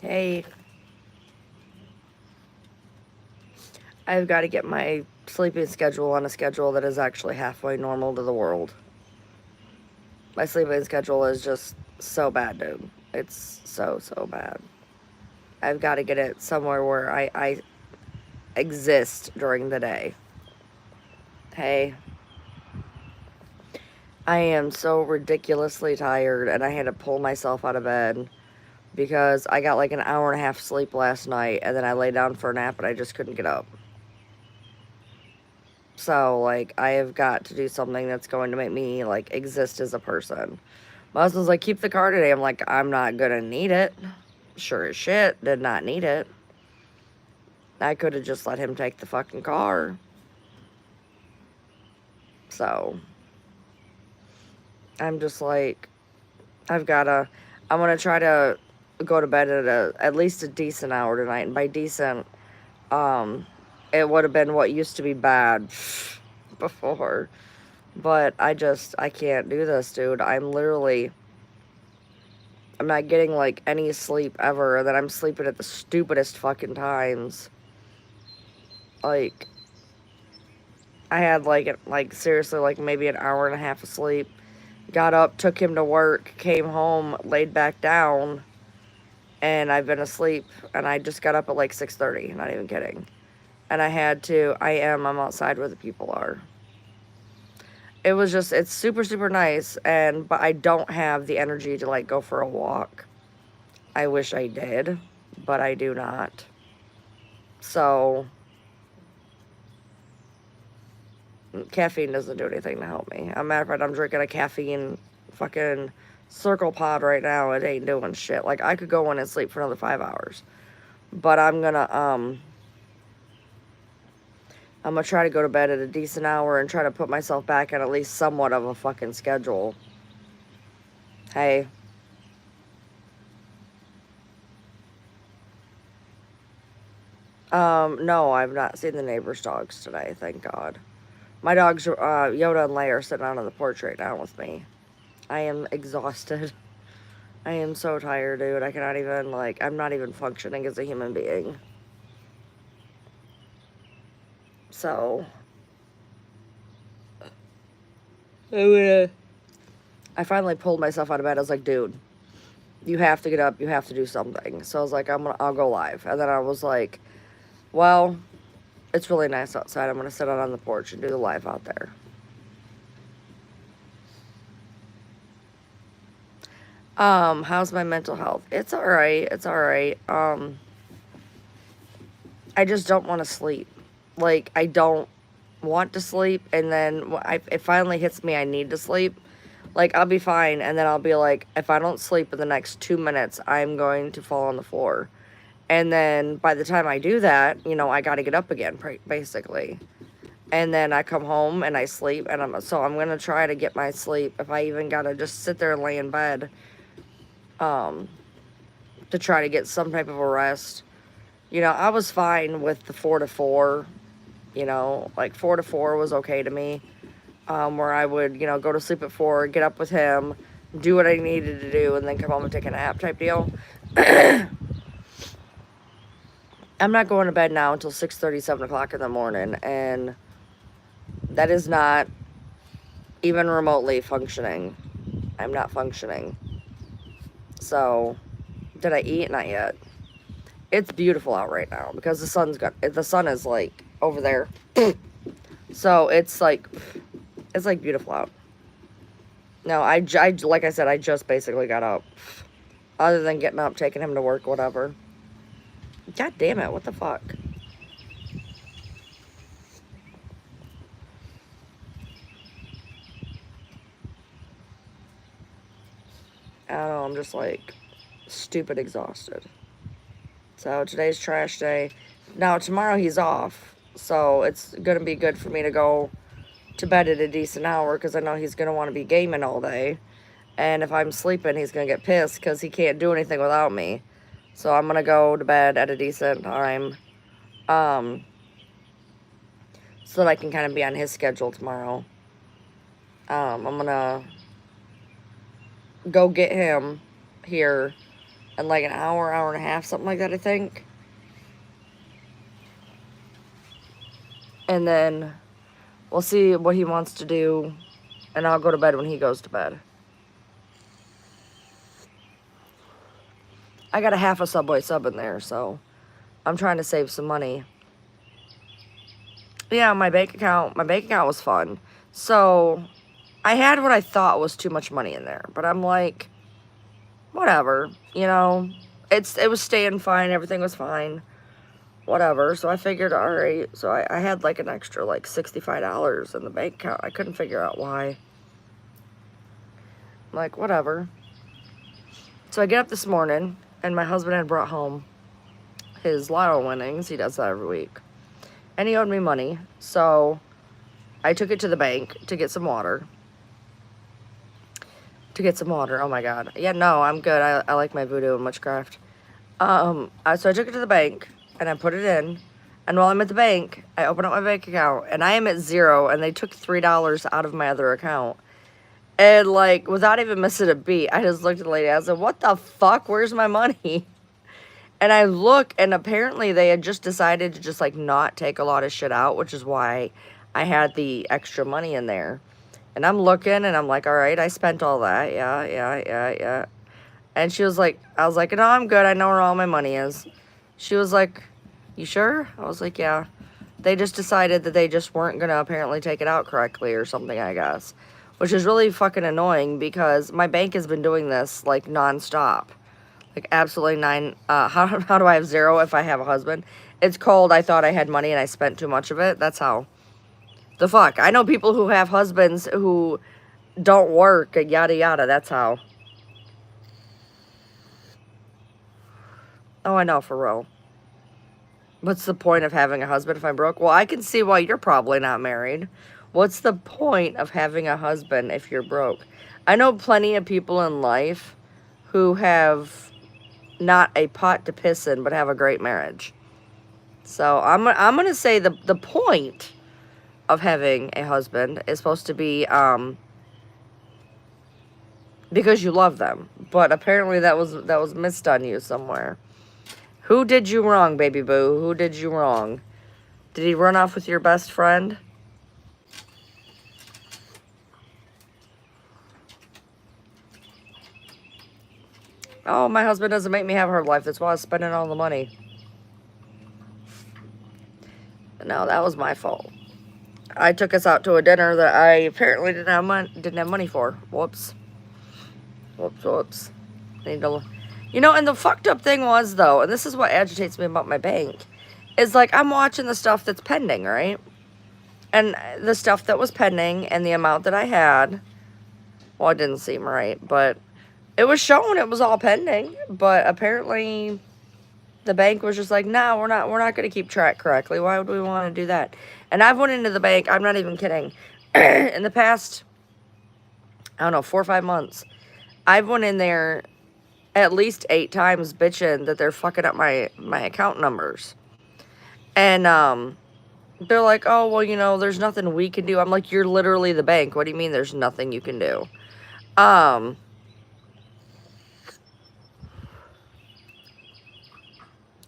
Hey, I've got to get my sleeping schedule on a schedule that is actually halfway normal to the world. My sleeping schedule is just so bad, dude. It's so bad. I've got to get it somewhere where I exist during the day. Hey, I am so ridiculously tired, and I had to pull myself out of bed because I got like an hour and a half sleep last night, and then I lay down for a nap, and I just couldn't get up. So, like, I have got to do something that's going to make me, like, exist as a person. My husband's like, keep the car today. I'm like, I'm not gonna need it. Sure as shit, did not need it. I could have just let him take the fucking car. So, I'm just like, I've gotta, I'm gonna try to go to bed at least a decent hour tonight. And by decent, um, it would have been what used to be bad before. But I can't do this, dude. I'm not getting like any sleep ever, and then I'm sleeping at the stupidest fucking times. Like, I had like seriously like maybe an hour and a half of sleep. Got up, took him to work, came home, laid back down, and I've been asleep. And I just got up at like 6:30. Not even kidding. And I had to. I'm outside where the people are. It's super nice, but I don't have the energy to like go for a walk. I wish I did, but I do not. So caffeine doesn't do anything to help me. As a matter of fact, I'm drinking a caffeine fucking Circle Pod right now. It ain't doing shit. Like, I could go in and sleep for another 5 hours, but I'm gonna try to go to bed at a decent hour and try to put myself back on at least somewhat of a fucking schedule. Hey, no, I've not seen the neighbor's dogs today. Thank God. My dogs, Yoda and Leia, are sitting out on the porch right now with me. I am exhausted. I am so tired, dude. I cannot even, like, I'm not even functioning as a human being. So, I finally pulled myself out of bed. I was like, dude, you have to get up. You have to do something. So I was like, I'll go live. And then I was like, well, it's really nice outside. I'm gonna sit out on the porch and do the live out there. How's my mental health? It's all right. It's all right. I just don't want to sleep. Like, I don't want to sleep, and then it finally hits me I need to sleep. Like, I'll be fine, and then I'll be like, if I don't sleep in the next 2 minutes, I'm going to fall on the floor. And then by the time I do that, I got to get up again, basically. And then I come home and I sleep, and I'm gonna try to get my sleep. If I even gotta just sit there and lay in bed, um, to try to get some type of a rest. I was fine with the 4 to 4. Like 4 to 4 was okay to me. Where I would, go to sleep at 4, get up with him, do what I needed to do, and then come home and take a nap type deal. I'm not going to bed now until 6:30, 7 o'clock in the morning, and that is not even remotely functioning. I'm not functioning. So, did I eat? Not yet. It's beautiful out right now because the sun is like over there. So it's like beautiful out. No, like I said, I just basically got up. Other than getting up, taking him to work, whatever. God damn it, what the fuck? I don't know, I'm just like stupid exhausted. So today's trash day. Now tomorrow he's off, so it's gonna be good for me to go to bed at a decent hour because I know he's gonna want to be gaming all day. And if I'm sleeping, he's gonna get pissed because he can't do anything without me. So I'm gonna go to bed at a decent time, um, so that I can kind of be on his schedule tomorrow. I'm gonna go get him here in like an hour, hour and a half, something like that, I think. And then we'll see what he wants to do, and I'll go to bed when he goes to bed. I got a half a Subway sub in there, so I'm trying to save some money. Yeah, my bank account was fun. So I had what I thought was too much money in there, but I'm like, whatever, you know, it was staying fine, everything was fine, whatever. So I figured, all right, so I had like an extra like $65 in the bank account. I couldn't figure out why. I'm like, whatever. So I get up this morning, and my husband had brought home his lotto winnings. He does that every week. And he owed me money, so I took it to the bank to get some water. Oh my God. Yeah, no, I'm good. I like my voodoo and witchcraft. So I took it to the bank, and I put it in. And while I'm at the bank, I open up my bank account, and I am at zero, and they took $3 out of my other account. And, like, without even missing a beat, I just looked at the lady. I said, what the fuck? Where's my money? And I look, and apparently they had just decided to just, like, not take a lot of shit out, which is why I had the extra money in there. And I'm looking, and I'm like, all right, I spent all that. Yeah. And she was like, I was like, no, I'm good. I know where all my money is. She was like, you sure? I was like, yeah. They just decided that they just weren't going to apparently take it out correctly or something, I guess. Which is really fucking annoying because my bank has been doing this, like, nonstop. Like, absolutely how do I have zero if I have a husband? It's called I thought I had money and I spent too much of it. That's how. The fuck? I know people who have husbands who don't work, yada yada. That's how. Oh, I know, for real. What's the point of having a husband if I'm broke? Well, I can see why you're probably not married. What's the point of having a husband if you're broke? I know plenty of people in life who have not a pot to piss in, but have a great marriage. So I'm gonna say the point of having a husband is supposed to be because you love them, but apparently that was missed on you somewhere. Who did you wrong, baby boo? Who did you wrong? Did he run off with your best friend? Oh, my husband doesn't make me have her life. That's why I was spending all the money. No, that was my fault. I took us out to a dinner that I apparently didn't have money for. Whoops. Need to, you know, and the fucked up thing was, though, and this is what agitates me about my bank, is like I'm watching the stuff that's pending, right? And the stuff that was pending and the amount that I had, well, it didn't seem right, but it was showing it was all pending. But apparently the bank was just like, no, we're not going to keep track correctly. Why would we want to do that? And I've went into the bank, I'm not even kidding, in the past, I don't know, 4 or 5 months, I've went in there at least 8 times bitching that they're fucking up my account numbers. And they're like, oh, well, you know, there's nothing we can do. I'm like, you're literally the bank. What do you mean there's nothing you can do?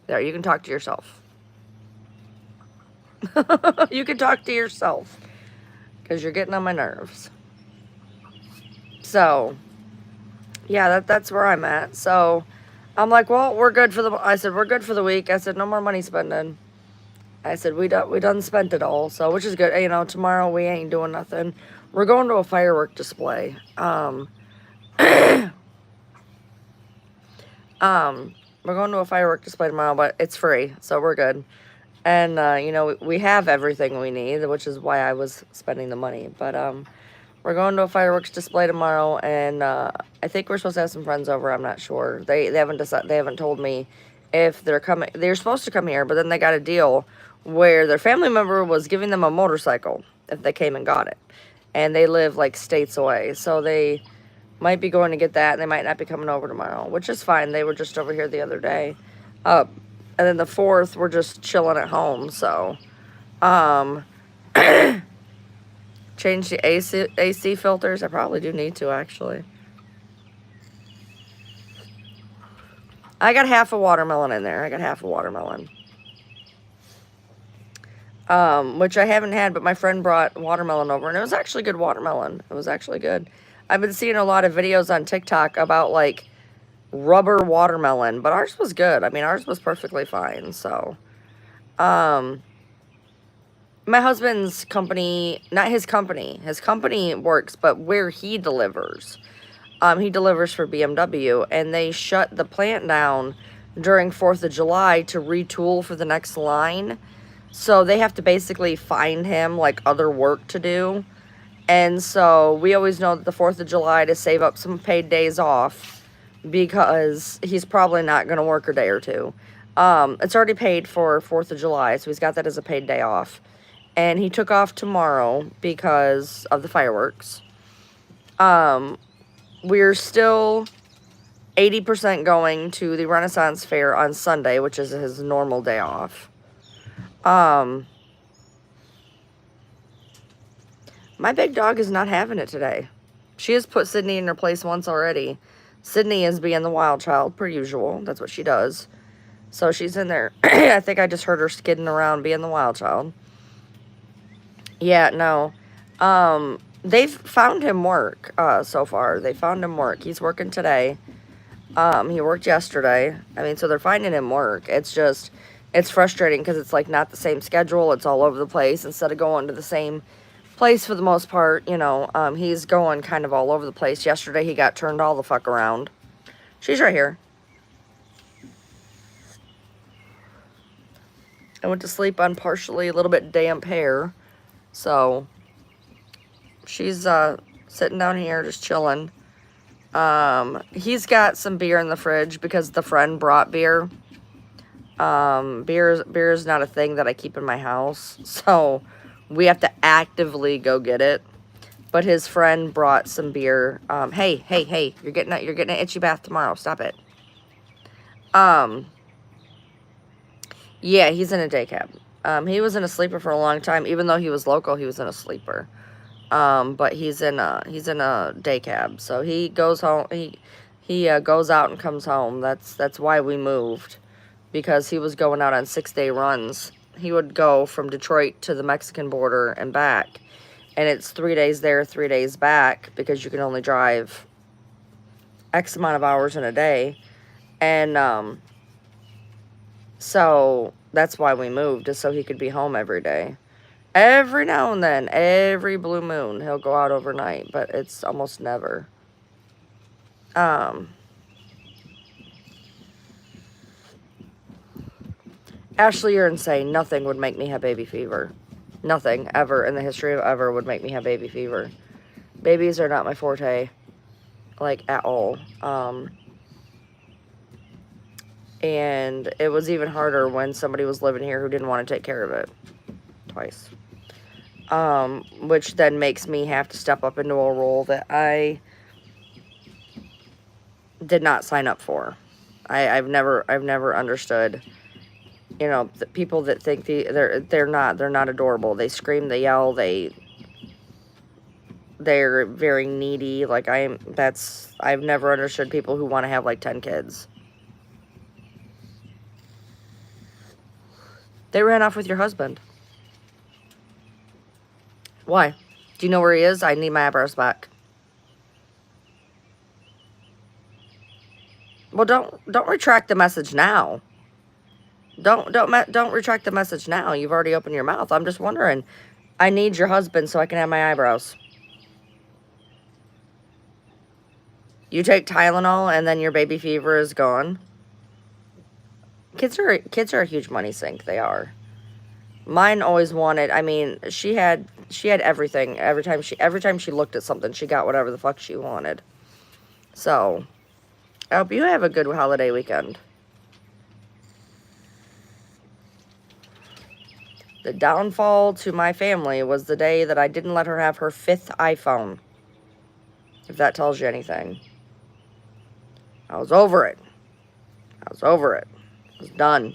There, you can talk to yourself. You can talk to yourself. Because you're getting on my nerves. So, yeah, that's where I'm at. So, I'm like, well, we're good for we're good for the week. I said, no more money spending. I said, we done spent it all. So, which is good. You know, tomorrow we ain't doing nothing. We're going to a firework display. We're going to a firework display tomorrow, but it's free, so we're good. And, you know, we have everything we need, which is why I was spending the money. But, we're going to a fireworks display tomorrow, and, I think we're supposed to have some friends over. I'm not sure. They haven't decided, they haven't told me if they're coming. They're supposed to come here, but then they got a deal where their family member was giving them a motorcycle if they came and got it. And they live, like, states away, so they might be going to get that, and they might not be coming over tomorrow, which is fine. They were just over here the other day. And then the 4th, we're just chilling at home, so, change the AC filters. I probably do need to, actually. I got half a watermelon in there. I got half a watermelon. Which I haven't had, but my friend brought watermelon over, and it was actually good watermelon. It was actually good. I've been seeing a lot of videos on TikTok about, like, rubber watermelon, but ours was good. I mean, ours was perfectly fine, so. My husband's company, not his company works, but where he delivers for BMW, and they shut the plant down during 4th of July to retool for the next line. So they have to basically find him, like, other work to do. And so we always know that the 4th of July to save up some paid days off, because he's probably not going to work a day or two. It's already paid for 4th of July, so he's got that as a paid day off. And he took off tomorrow because of the fireworks. We're still 80% going to the Renaissance Fair on Sunday, which is his normal day off. My big dog is not having it today. She has put Sydney in her place once already. Sydney is being the wild child, per usual. That's what she does. So she's in there. I think I just heard her skidding around being the wild child. Yeah, no. They've found him work, so far. They found him work. He's working today. He worked yesterday. I mean, so they're finding him work. It's just, it's frustrating because it's, like, not the same schedule. It's all over the place. Instead of going to the same place for the most part, you know, he's going kind of all over the place. Yesterday, he got turned all the fuck around. She's right here. I went to sleep on partially a little bit damp hair. So, she's, sitting down here just chilling. He's got some beer in the fridge because the friend brought beer. Beer is not a thing that I keep in my house. So, we have to actively go get it. But his friend brought some beer. Hey, you're getting an itchy bath tomorrow. Stop it. Yeah, he's in a day cab. He was in a sleeper for a long time. Even though he was local, he was in a sleeper. But he's in a day cab. So he goes home. He goes out and comes home. That's why we moved, because he was going out on 6-day runs. He would go from Detroit to the Mexican border and back, and it's 3 days there, 3 days back, because you can only drive X amount of hours in a day. And so that's why we moved, is so he could be home every day. Every now and then, every blue moon, he'll go out overnight, but it's almost never. Ashley, you're insane. Nothing would make me have baby fever. Nothing ever in the history of ever would make me have baby fever. Babies are not my forte, like, at all. And it was even harder when somebody was living here who didn't want to take care of it. Twice. Which then makes me have to step up into a role that I did not sign up for. I've never understood, you know, the people that think they're not adorable. They scream, they yell, they're very needy. Like, I've never understood people who want to have like 10 kids. They ran off with your husband. Why? Do you know where he is? I need my eyebrows back. Well, don't retract the message now. Don't retract the message now. You've already opened your mouth. I'm just wondering. I need your husband so I can have my eyebrows. You take Tylenol and then your baby fever is gone. Kids are a huge money sink. They are. Mine always wanted, I mean, she had everything. Every time she looked at something, she got whatever the fuck she wanted. So, I hope you have a good holiday weekend. The downfall to my family was the day that I didn't let her have her 5th iPhone. If that tells you anything. I was over it. I was done.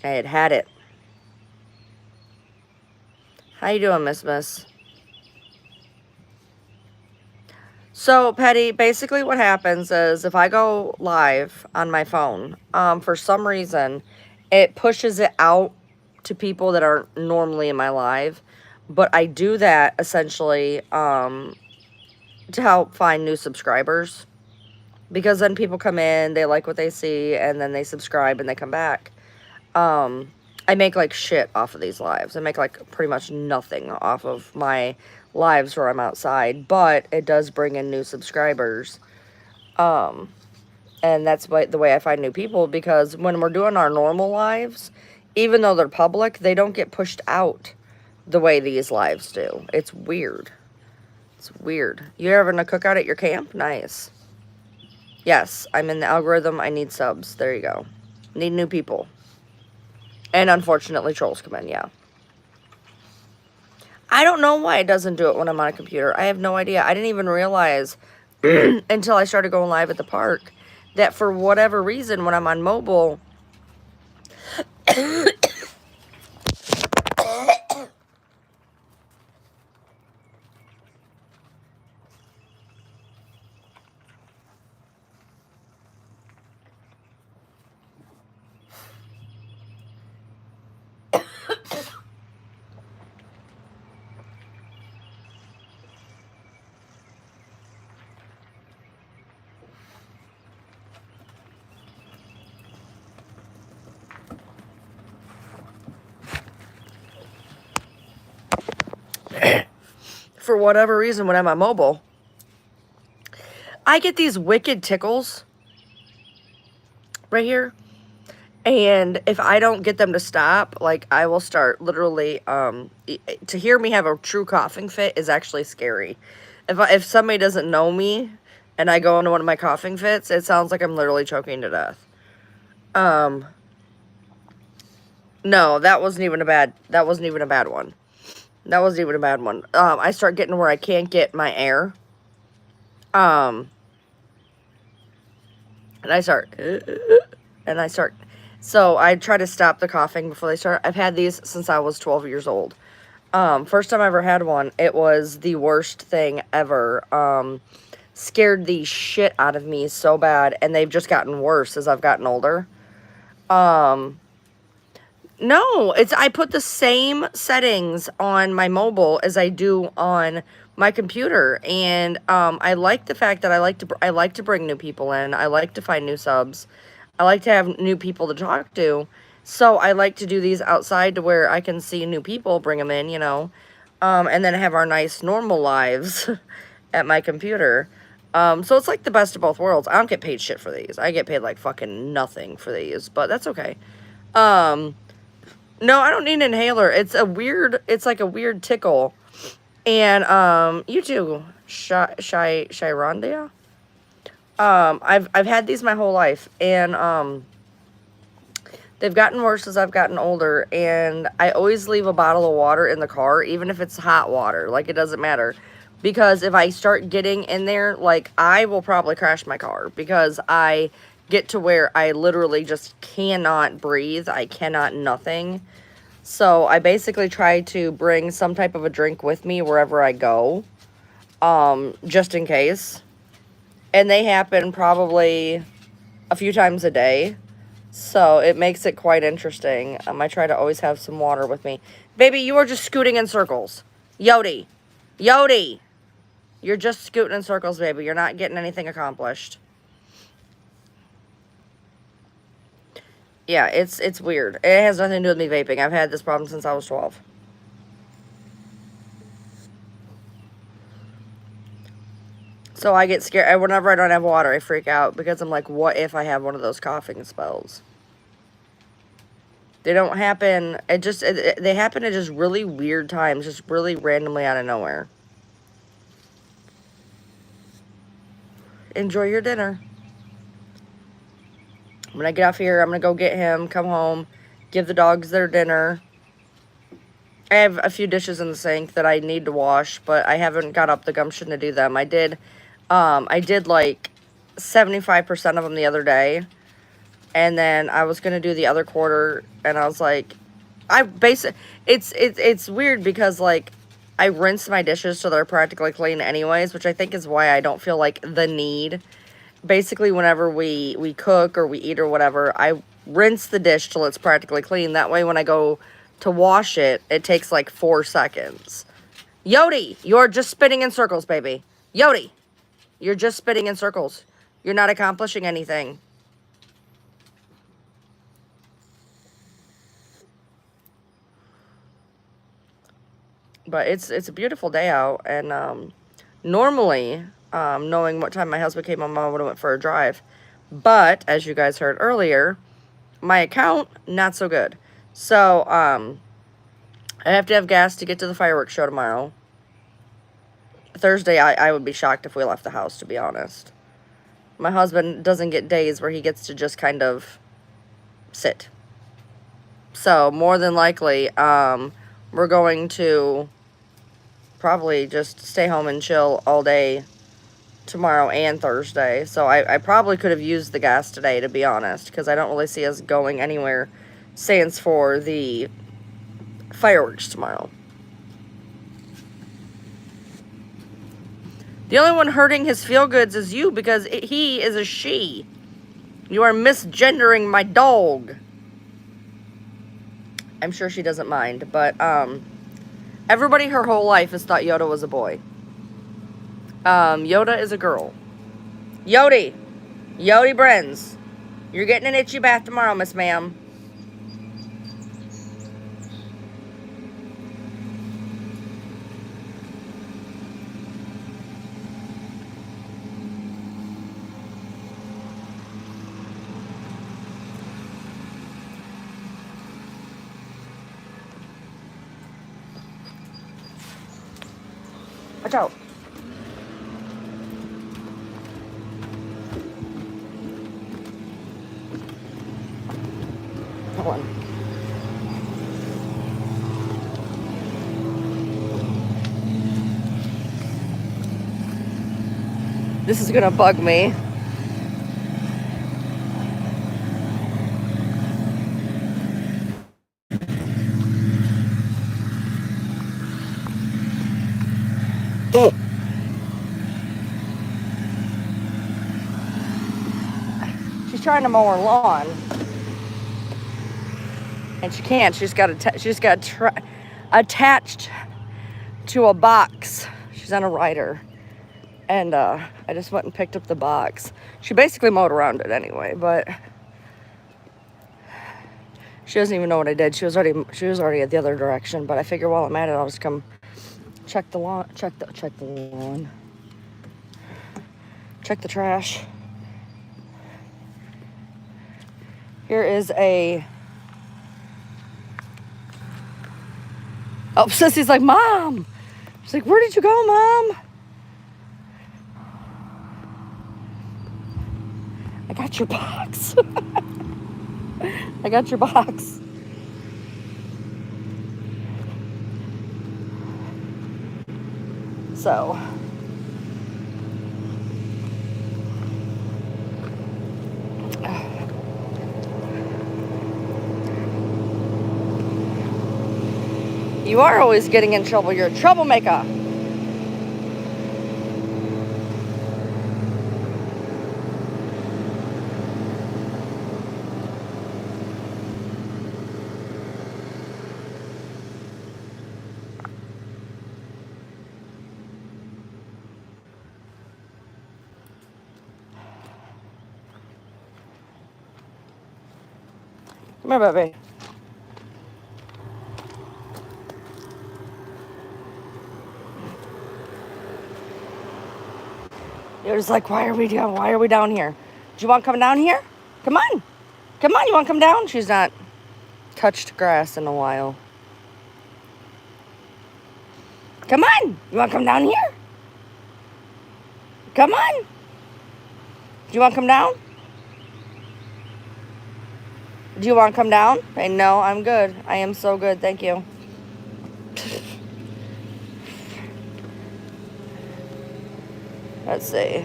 I had it. How you doing, Miss? So, Petty, basically what happens is if I go live on my phone, for some reason, it pushes it out to people that aren't normally in my live. But I do that essentially to help find new subscribers. Because then people come in, they like what they see, and then they subscribe and they come back. I make like shit off of these lives. I make like pretty much nothing off of my lives where I'm outside, but it does bring in new subscribers. And that's the way I find new people, because when we're doing our normal lives, even though they're public, they don't get pushed out the way these lives do. It's weird. It's weird. You having a cookout at your camp? Nice. Yes, I'm in the algorithm. I need subs. There you go. Need new people. And unfortunately, trolls come in, yeah. I don't know why it doesn't do it when I'm on a computer. I have no idea. I didn't even realize until I started going live at the park that for whatever reason, when I'm on mobile, for whatever reason, when I'm on mobile, I get these wicked tickles right here. And if I don't get them to stop, like, I will start literally, to hear me have a true coughing fit is actually scary. If somebody doesn't know me and I go into one of my coughing fits, it sounds like I'm literally choking to death. No, that wasn't even a bad one. That wasn't even a bad one. I start getting where I can't get my air. And I start, so I try to stop the coughing before they start. I've had these since I was 12 years old. First time I ever had one, it was the worst thing ever. Scared the shit out of me so bad, and they've just gotten worse as I've gotten older. No, I put the same settings on my mobile as I do on my computer, and I like the fact that I like to bring new people in. I like to find new subs. I like to have new people to talk to. So I like to do these outside to where I can see new people, bring them in, you know, and then have our nice normal lives at my computer. So it's like the best of both worlds. I don't get paid shit for these. I get paid like fucking nothing for these, but that's okay. No, I don't need an inhaler. It's like a weird tickle. And, you too, Shirondia? I've had these my whole life, and, they've gotten worse as I've gotten older, and I always leave a bottle of water in the car, even if it's hot water. Like, it doesn't matter. Because if I start getting in there, like, I will probably crash my car, because I get to where I literally just cannot breathe. I cannot nothing. So I basically try to bring some type of a drink with me wherever I go, just in case. And they happen probably a few times a day. So it makes it quite interesting. I try to always have some water with me. Baby, you are just scooting in circles. Yodi. Yodi. You're just scooting in circles, baby. You're not getting anything accomplished. Yeah, it's weird. It has nothing to do with me vaping. I've had this problem since I was 12. So I get scared. Whenever I don't have water, I freak out because I'm like, what if I have one of those coughing spells? They don't happen. They happen at just really weird times, just really randomly out of nowhere. Enjoy your dinner. When I get off here, I'm going to go get him, come home, give the dogs their dinner. I have a few dishes in the sink that I need to wash, but I haven't got up the gumption to do them. I did like 75% of them the other day, and then I was going to do the other quarter, and I was like, it's weird because, like, I rinse my dishes till they're practically clean anyways, which I think is why I don't feel like the need. Basically, whenever we cook or we eat or whatever, I rinse the dish till it's practically clean. That way, when I go to wash it, it takes like 4 seconds. Yodi, you're just spinning in circles, baby. Yodi, you're just spinning in circles. You're not accomplishing anything. But it's a beautiful day out, and normally, knowing what time my husband came home, I would have went for a drive. But as you guys heard earlier, my account not so good. So I have to have gas to get to the fireworks show tomorrow. Thursday, I would be shocked if we left the house, to be honest. My husband doesn't get days where he gets to just kind of sit. So more than likely, we're going to probably just stay home and chill all day tomorrow and Thursday. So I probably could have used the gas today, to be honest, because I don't really see us going anywhere sans for the fireworks tomorrow. The only one hurting his feel-goods is you, because he is a she. You are misgendering my dog. I'm sure she doesn't mind, but everybody her whole life has thought Yoda was a boy. Yoda is a girl. Yodi Brenz, you're getting an itchy bath tomorrow, Miss Ma'am. Watch out. Hold on. This is gonna bug me. Oh. She's trying to mow her lawn, and she can't. She's got attached to a box. She's on a rider, and I just went and picked up the box. She basically mowed around it anyway, but she doesn't even know what I did. She was already at the other direction. But I figure while I'm at it, I'll just come check the lawn, check the lawn, check the trash. Here is a. Oh, Sissy's like, Mom. She's like, where did you go, Mom? I got your box. I got your box. So. You are always getting in trouble. You're a troublemaker. Come here, baby. You're just like, why are we down here? Do you want to come down here? Come on. Come on, you want to come down? She's not touched grass in a while. Come on. You want to come down here? Come on. Do you want to come down? Do you want to come down? Hey, no, I'm good. I am so good. Thank you. Let's see.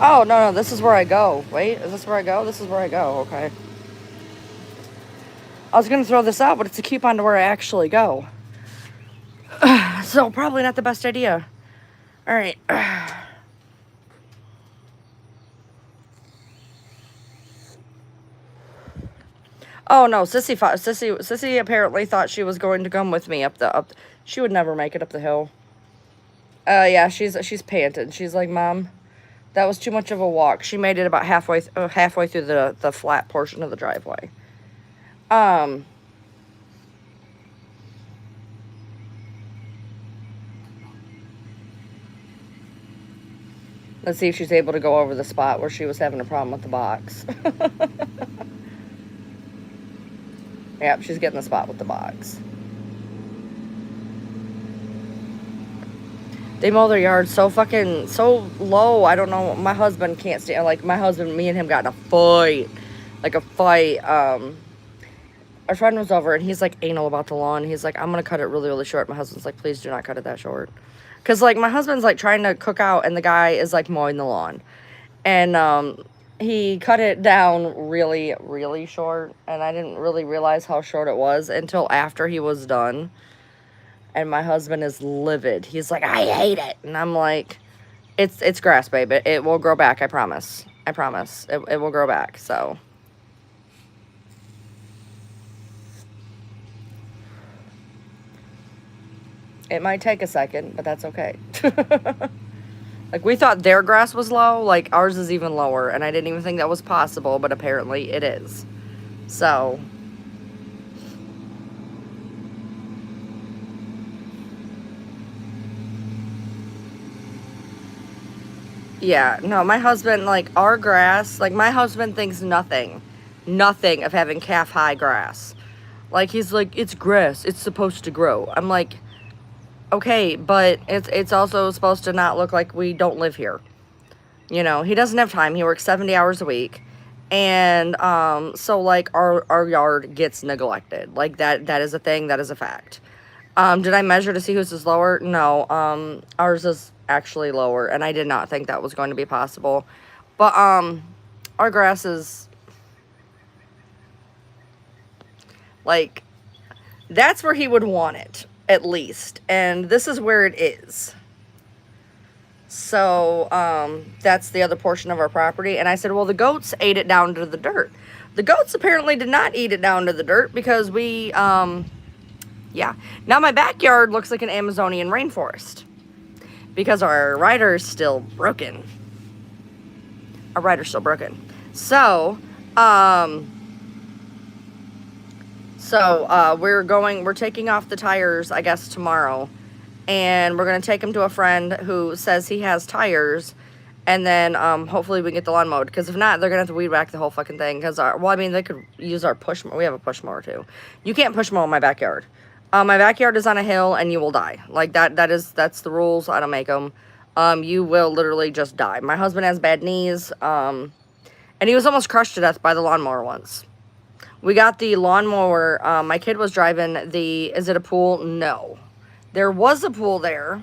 Oh, no, this is where I go. Wait, is this where I go? This is where I go. Okay. I was going to throw this out, but it's a coupon to where I actually go. So probably not the best idea. All right. Oh no, Sissy apparently thought she was going to come with me up. She would never make it up the hill. Yeah, she's panted. She's like, Mom, that was too much of a walk. She made it about halfway through the flat portion of the driveway. Let's see if she's able to go over the spot where she was having a problem with the box. Yep, she's getting the spot with the box. They mow their yard so low. I don't know. My husband can't stand. Like, my husband, me and him got in a fight. Like a fight. Our friend was over and he's like anal about the lawn. He's like, I'm going to cut it really, really short. My husband's like, please do not cut it that short. Because, like, my husband's like trying to cook out and the guy is like mowing the lawn. And, he cut it down really, really short, and I didn't really realize how short it was until after he was done. And my husband is livid. He's like, I hate it. And I'm like, it's grass, babe. It will grow back, I promise. I promise. It will grow back, so. It might take a second, but that's okay. Like, we thought their grass was low. Like, ours is even lower. And I didn't even think that was possible. But apparently it is. So. Yeah. No, my husband, like, our grass. Like, my husband thinks nothing of having calf-high grass. Like, he's like, it's grass. It's supposed to grow. I'm like, okay, but it's also supposed to not look like we don't live here. You know, he doesn't have time. He works 70 hours a week. And so, like, our yard gets neglected. Like, that is a thing. That is a fact. Did I measure to see whose is lower? No. Ours is actually lower. And I did not think that was going to be possible. But our grass is, like, that's where he would want it. At least. And this is where it is. So, that's the other portion of our property. And I said, well, the goats ate it down to the dirt. The goats apparently did not eat it down to the dirt because we, yeah. Now my backyard looks like an Amazonian rainforest. Because our rider's still broken. Our rider's still broken. So, we're taking off the tires, I guess, tomorrow. And we're going to take them to a friend who says he has tires. And then, hopefully we can get the lawn mowed. Because if not, they're going to have to weed whack the whole fucking thing. Because, they could use our push mower. We have a push mower, too. You can't push mow in my backyard. My backyard is on a hill, and you will die. Like, that's the rules. I don't make them. You will literally just die. My husband has bad knees. And he was almost crushed to death by the lawnmower once. We got the lawnmower. My kid was driving is it a pool? No. There was a pool there.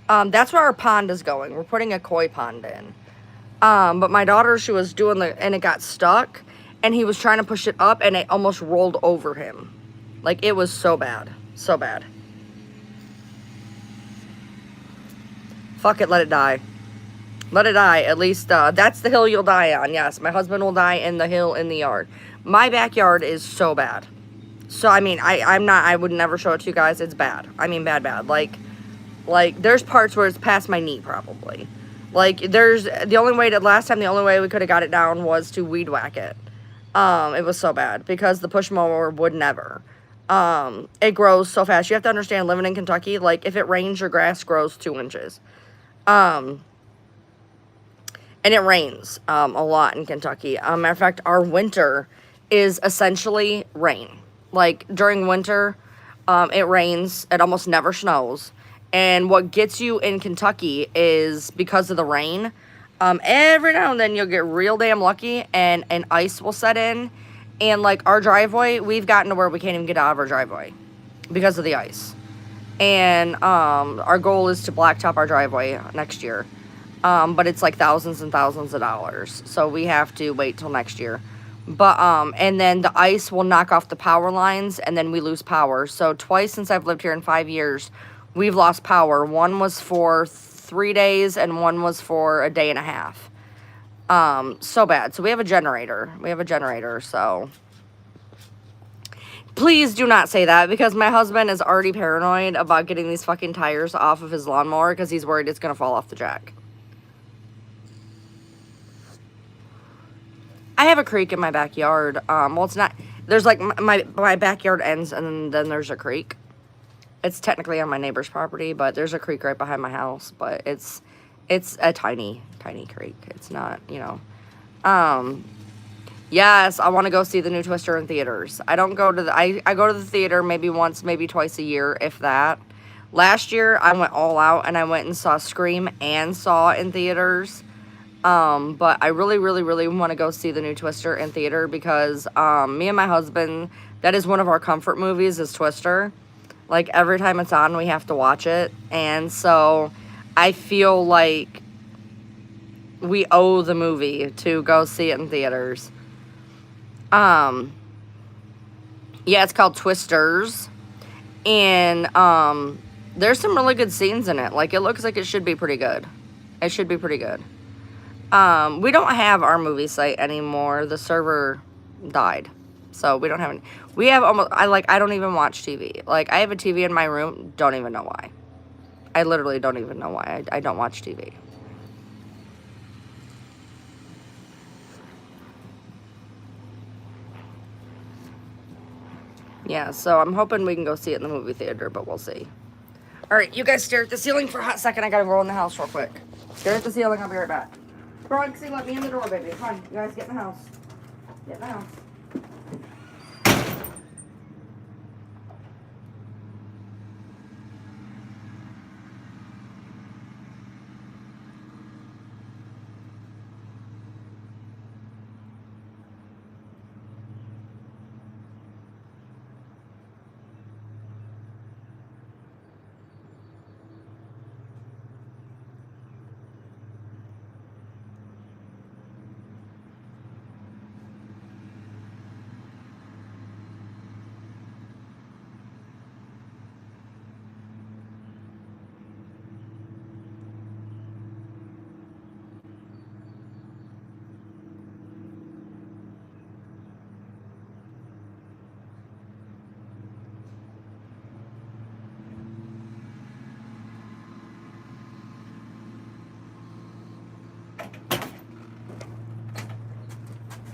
That's where our pond is going. We're putting a koi pond in. But my daughter, she was doing and it got stuck. And he was trying to push it up and it almost rolled over him. Like, it was so bad. So bad. Fuck it, let it die. Let it die. At least, that's the hill you'll die on. Yes, my husband will die in the hill in the yard. My backyard is so bad. So, I mean, I would never show it to you guys. It's bad. I mean, bad. Like, there's parts where it's past my knee, probably. Like, the only way we could have got it down was to weed whack it. It was so bad, because the push mower would never. It grows so fast. You have to understand, living in Kentucky, like, if it rains, your grass grows 2 inches. And it rains, a lot in Kentucky. Matter of fact, our winter is essentially rain. Like, during winter, it rains. It almost never snows. And what gets you in Kentucky is, because of the rain, every now and then you'll get real damn lucky and ice will set in. And, like, our driveway, we've gotten to where we can't even get out of our driveway because of the ice. And our goal is to blacktop our driveway next year. But it's like thousands and thousands of dollars. So we have to wait till next year. But, and then the ice will knock off the power lines, and then we lose power. So twice since I've lived here in 5 years, we've lost power. One was for 3 days, and one was for a day and a half. So bad. So we have a generator. So please do not say that, because my husband is already paranoid about getting these fucking tires off of his lawnmower because he's worried it's going to fall off the jack. I have a creek in my backyard. Well, it's not, there's like my backyard ends and then there's a creek. It's technically on my neighbor's property, but there's a creek right behind my house, but it's a tiny creek. It's not, you know. Yes, I want to go see the new Twister in theaters. I don't go to the, I go to the theater maybe once, maybe twice a year, if that. Last year, I went all out and I went and saw Scream and Saw in theaters. But I really, really, really want to go see the new Twister in theater because, me and my husband, that is one of our comfort movies is Twister. Like, every time it's on, we have to watch it. And so I feel like we owe the movie to go see it in theaters. Yeah, it's called Twisters. And, there's some really good scenes in it. Like, it looks like it should be pretty good. It should be pretty good. We don't have our movie site anymore. The server died. So we don't have any. We have almost, I don't even watch TV. Like, I have a TV in my room. Don't even know why. I literally don't even know why. I don't watch TV. Yeah, so I'm hoping we can go see it in the movie theater, but we'll see. All right, you guys stare at the ceiling for a hot second. I gotta roll in the house real quick. Stare at the ceiling. I'll be right back. Bronxy, let me in the door, baby. Come on, you guys get in the house. Get in the house.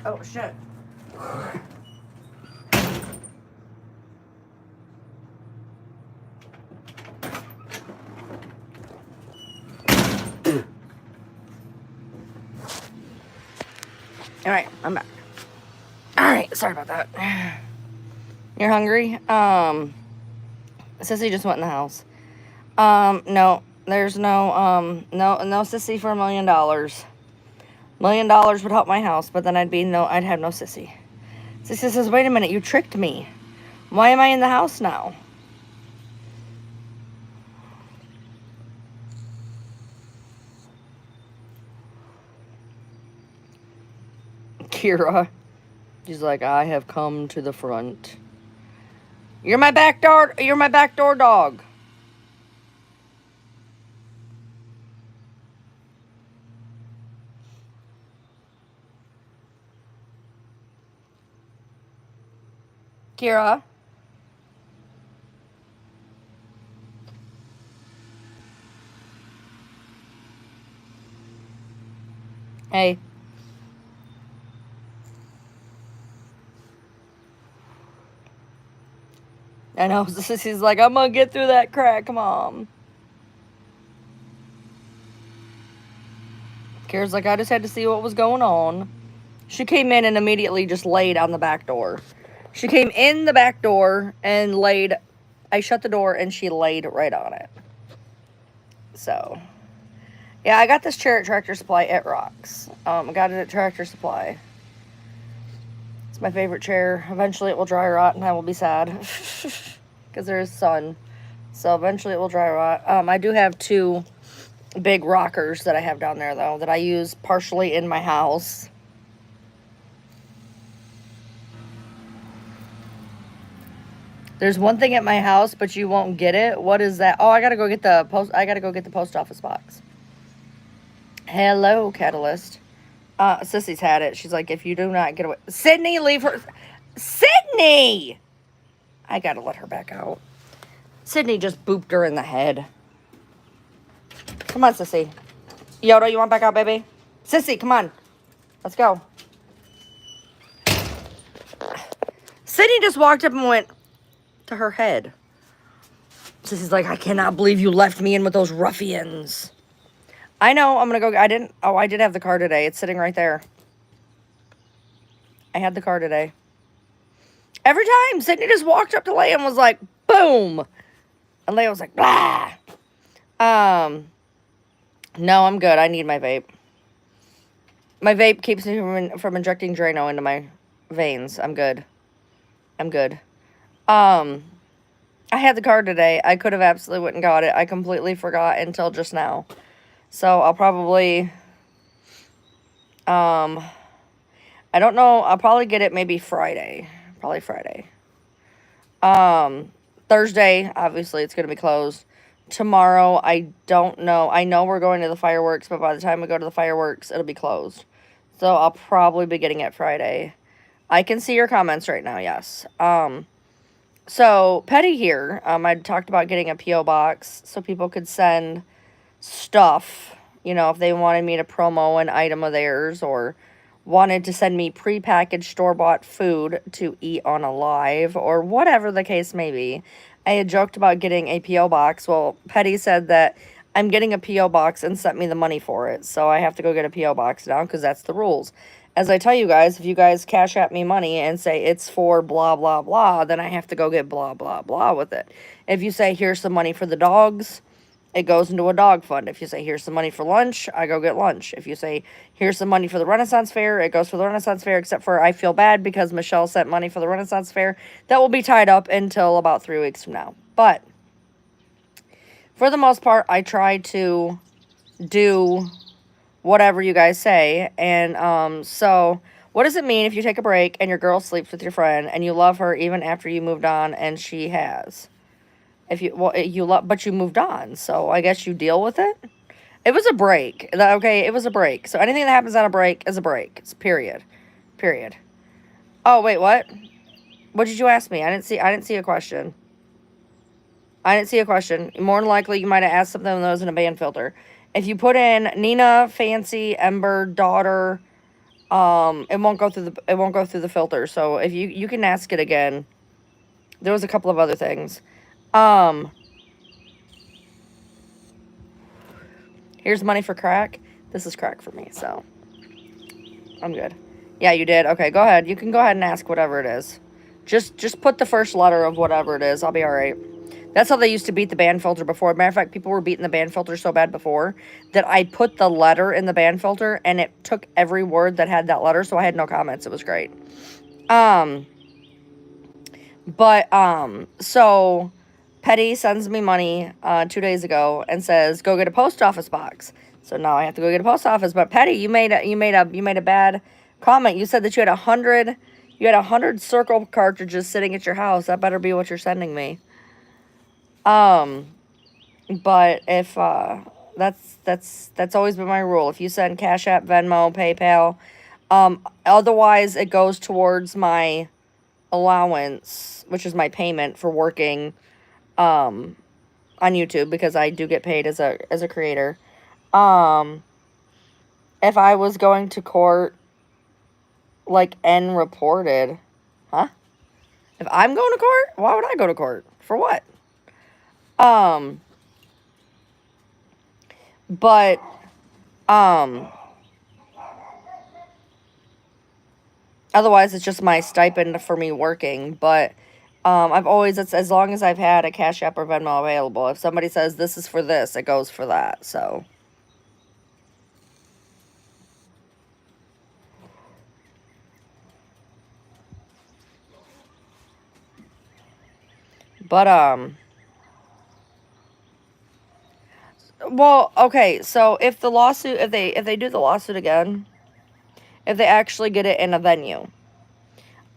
Oh, shit. All right, I'm back. All right, sorry about that. You're hungry? Sissy just went in the house. No, there's no Sissy for $1 million. $1 million would help my house, but then I'd have no Sissy. Sissy says, wait a minute, you tricked me. Why am I in the house now? Kira. She's like, I have come to the front. You're my back door dog. Kira. Hey. I know, Sissy's like, I'm gonna get through that crack, Mom. Kira's like, I just had to see what was going on. She came in and immediately just laid on the back door. She came in the back door and laid, I shut the door and she laid right on it. So, yeah, I got this chair at Tractor Supply. It rocks. I got it at Tractor Supply. It's my favorite chair. Eventually it will dry rot and I will be sad. Because there is sun. So eventually it will dry rot. I do have 2 big rockers that I have down there, though, that I use partially in my house. There's one thing at my house, but you won't get it. What is that? Oh, I gotta go get the post office box. Hello, Catalyst. Sissy's had it. She's like, if you do not get away, Sydney, leave her. Sydney! I gotta let her back out. Sydney just booped her in the head. Come on, Sissy. Yoda, you want back out, baby? Sissy, come on. Let's go. Sydney just walked up and went to her head. Sissy's like, I cannot believe you left me in with those ruffians. I know, I'm gonna go. I did have the car today. It's sitting right there. I had the car today. Every time, Sydney just walked up to Leia and was like, boom. And Leia was like, blah. No, I'm good. I need my vape. My vape keeps me from injecting Drano into my veins. I'm good. I'm good. I had the card today. I could have absolutely went and got it. I completely forgot until just now. So I'll probably, I don't know. I'll probably get it maybe Friday. Probably Friday. Thursday, obviously, it's going to be closed. Tomorrow, I don't know. I know we're going to the fireworks, but by the time we go to the fireworks, it'll be closed. So I'll probably be getting it Friday. I can see your comments right now, yes. So Petty here, I talked about getting a P.O. box so people could send stuff, you know, if they wanted me to promo an item of theirs or wanted to send me prepackaged store-bought food to eat on a live or whatever the case may be. I had joked about getting a P.O. box. Well, Petty said that I'm getting a P.O. box and sent me the money for it. So I have to go get a P.O. box now because that's the rules. As I tell you guys, if you guys cash at me money and say it's for blah, blah, blah, then I have to go get blah, blah, blah with it. If you say here's some money for the dogs, it goes into a dog fund. If you say, here's some money for lunch, I go get lunch. If you say, here's some money for the Renaissance Fair, it goes for the Renaissance Fair, except for I feel bad because Michelle sent money for the Renaissance Fair. That will be tied up until about 3 weeks from now. But for the most part, I try to do whatever you guys say. And so what does it mean if you take a break and your girl sleeps with your friend and you love her even after you moved on and she has? But you moved on, so I guess you deal with it. It was a break. Okay, it was a break. So anything that happens on a break is a break. It's period. Period. Oh, wait, what? What did you ask me? I didn't see a question. I didn't see a question. More than likely, you might have asked something that was in a band filter. If you put in Nina, Fancy, Ember, Daughter, it won't go through the filter. So if you can ask it again. There was a couple of other things. Here's money for crack. This is crack for me, so I'm good. Yeah, you did. Okay, go ahead. You can go ahead and ask whatever it is. Just put the first letter of whatever it is. I'll be all right. That's how they used to beat the band filter before. Matter of fact, people were beating the band filter so bad before that I put the letter in the band filter and it took every word that had that letter, so I had no comments. It was great. So Petty sends me money 2 days ago and says, go get a post office box. So now I have to go get a post office. But Petty, you made a bad comment. You said that you had 100 circle cartridges sitting at your house. That better be what you're sending me. But if that's always been my rule. If you send Cash App, Venmo, PayPal, otherwise it goes towards my allowance, which is my payment for working on YouTube, because I do get paid as a creator. If I was going to court, like, and reported, huh? If I'm going to court, why would I go to court? For what? Otherwise it's just my stipend for me working, but I've always, it's as long as I've had a Cash App or Venmo available. If somebody says this is for this, it goes for that. So well, okay, so if the lawsuit, if they do the lawsuit again, if they actually get it in a venue,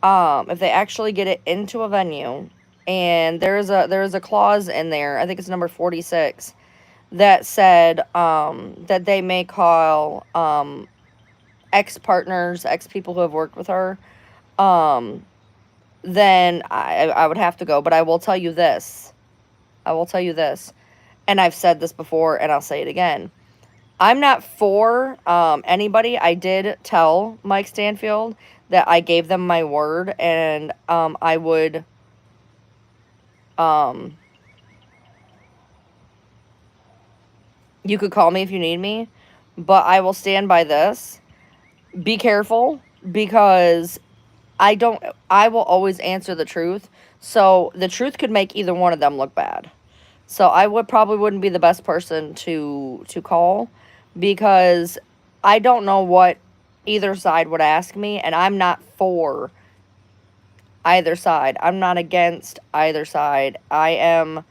if they actually get it into a venue, and there's a clause in there, I think it's number 46, that said that they may call ex partners, ex people who have worked with her, um, then I would have to go. But I will tell you this. I will tell you this. And I've said this before and I'll say it again. I'm not for anybody. I did tell Mike Stanfield that I gave them my word, and I would um, you could call me if you need me, but I will stand by this. Be careful, because I will always answer the truth. So the truth could make either one of them look bad. So I would probably wouldn't be the best person to call, because I don't know what either side would ask me, and I'm not for either side. I'm not against either side. I am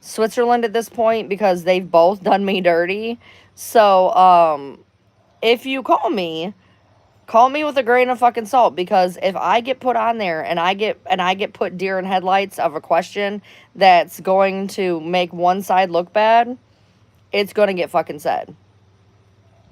Switzerland at this point because they've both done me dirty. So if you call me with a grain of fucking salt, because if I get put on there and I get put deer in headlights of a question that's going to make one side look bad, it's going to get fucking said.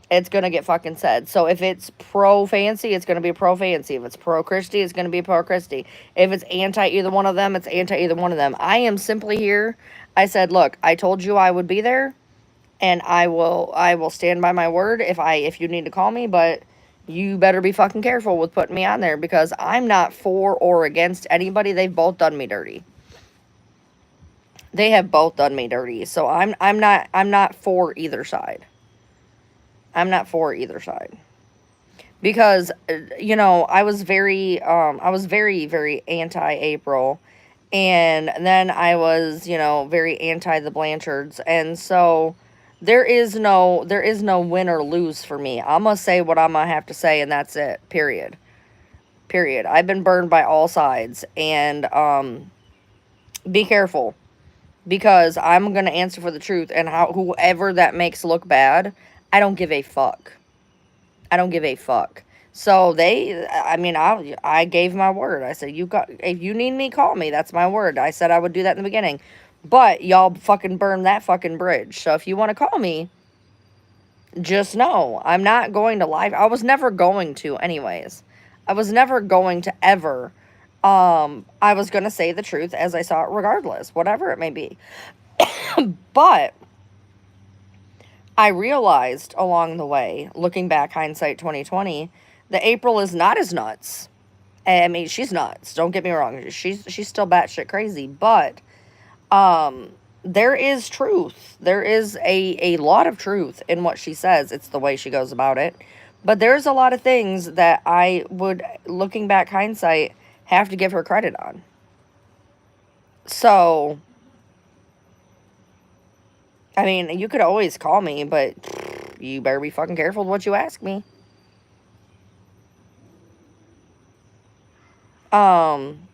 It's going to get fucking said. So if it's pro Fancy, it's going to be pro Fancy. If it's pro Christy, it's going to be pro Christy. If it's anti either one of them, it's anti either one of them. I am simply here. I said, look, I told you I would be there, and I will stand by my word if you need to call me, but you better be fucking careful with putting me on there, because I'm not for or against anybody. They've both done me dirty. They have both done me dirty. So I'm not for either side. I'm not for either side. Because I was very very anti April, and then I was, very anti the Blanchards, and so there is no win or lose for me. I'm gonna say what I'm gonna have to say, and that's it. Period. I've been burned by all sides, and be careful, because I'm gonna answer for the truth, and whoever that makes look bad, I don't give a fuck. I don't give a fuck. So I gave my word. I said, if you need me, call me. That's my word. I said I would do that in the beginning. But y'all fucking burned that fucking bridge. So if you want to call me, just know I'm not going to live. I was never going to anyways. I was never going to ever. I was going to say the truth as I saw it regardless, whatever it may be. But I realized along the way, looking back, hindsight 2020, that April is not as nuts. I mean, she's nuts. Don't get me wrong. She's still batshit crazy, but there is truth. There is a lot of truth in what she says. It's the way she goes about it. But there's a lot of things that I would, looking back, hindsight, have to give her credit on. So, I mean, you could always call me, but you better be fucking careful with what you ask me. Um,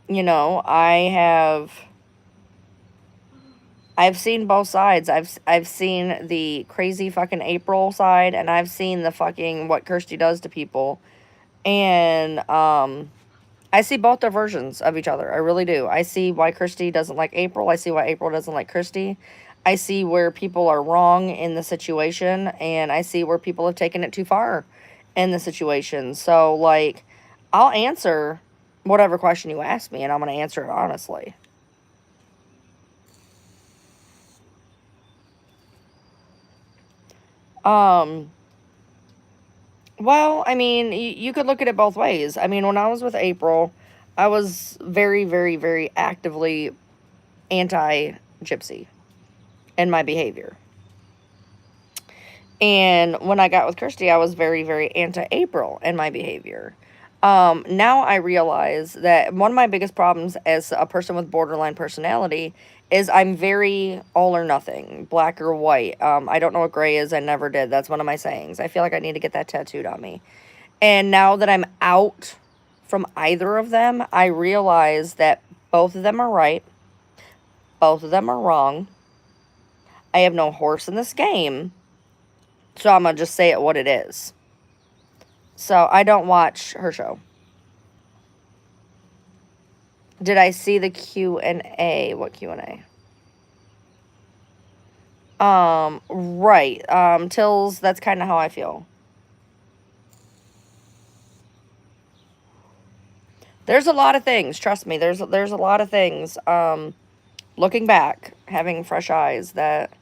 I've seen both sides. I've seen the crazy fucking April side, and I've seen the fucking what Kirsty does to people. And I see both their versions of each other. I really do. I see why Kirsty doesn't like April. I see why April doesn't like Kirsty. I see where people are wrong in the situation, and I see where people have taken it too far in the situation. So, like, I'll answer whatever question you ask me, and I'm going to answer it honestly. Um, well, I mean, you could look at it both ways. I mean, when I was with April, I was very, very, very actively anti Gypsy in my behavior. And when I got with Kirsty, I was very, very anti April in my behavior. Now I realize that one of my biggest problems as a person with borderline personality is I'm very all or nothing, black or white. I don't know what gray is. I never did. That's one of my sayings. I feel like I need to get that tattooed on me. And now that I'm out from either of them, I realize that both of them are right. Both of them are wrong. I have no horse in this game. So I'm going to just say it what it is. So I don't watch her show. Did I see the Q&A? What Q&A? Right. Tills, that's kind of how I feel. There's a lot of things, trust me. There's a lot of things. Looking back, having fresh eyes, that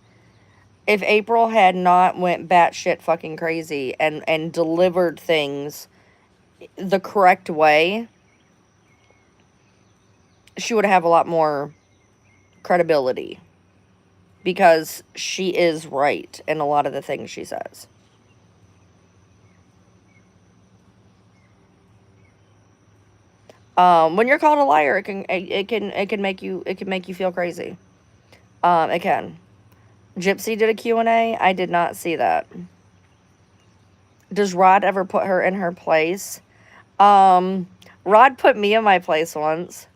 if April had not went batshit fucking crazy and delivered things the correct way, she would have a lot more credibility, because she is right in a lot of the things she says. When you're called a liar, it can make you feel crazy. It can. Gypsy did a Q&A. I did not see that. Does Rod ever put her in her place? Rod put me in my place once.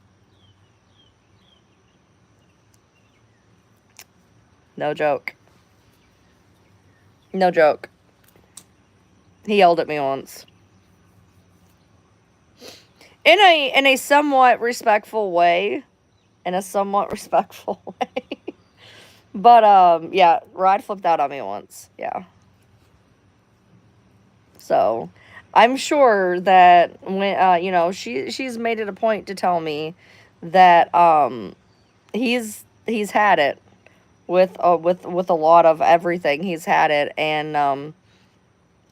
No joke. No joke. He yelled at me once. In a somewhat respectful way. In a somewhat respectful way. But, yeah, Rod flipped out on me once. Yeah. So, I'm sure that when, she's made it a point to tell me that, he's had it with a lot of everything. He's had it, and,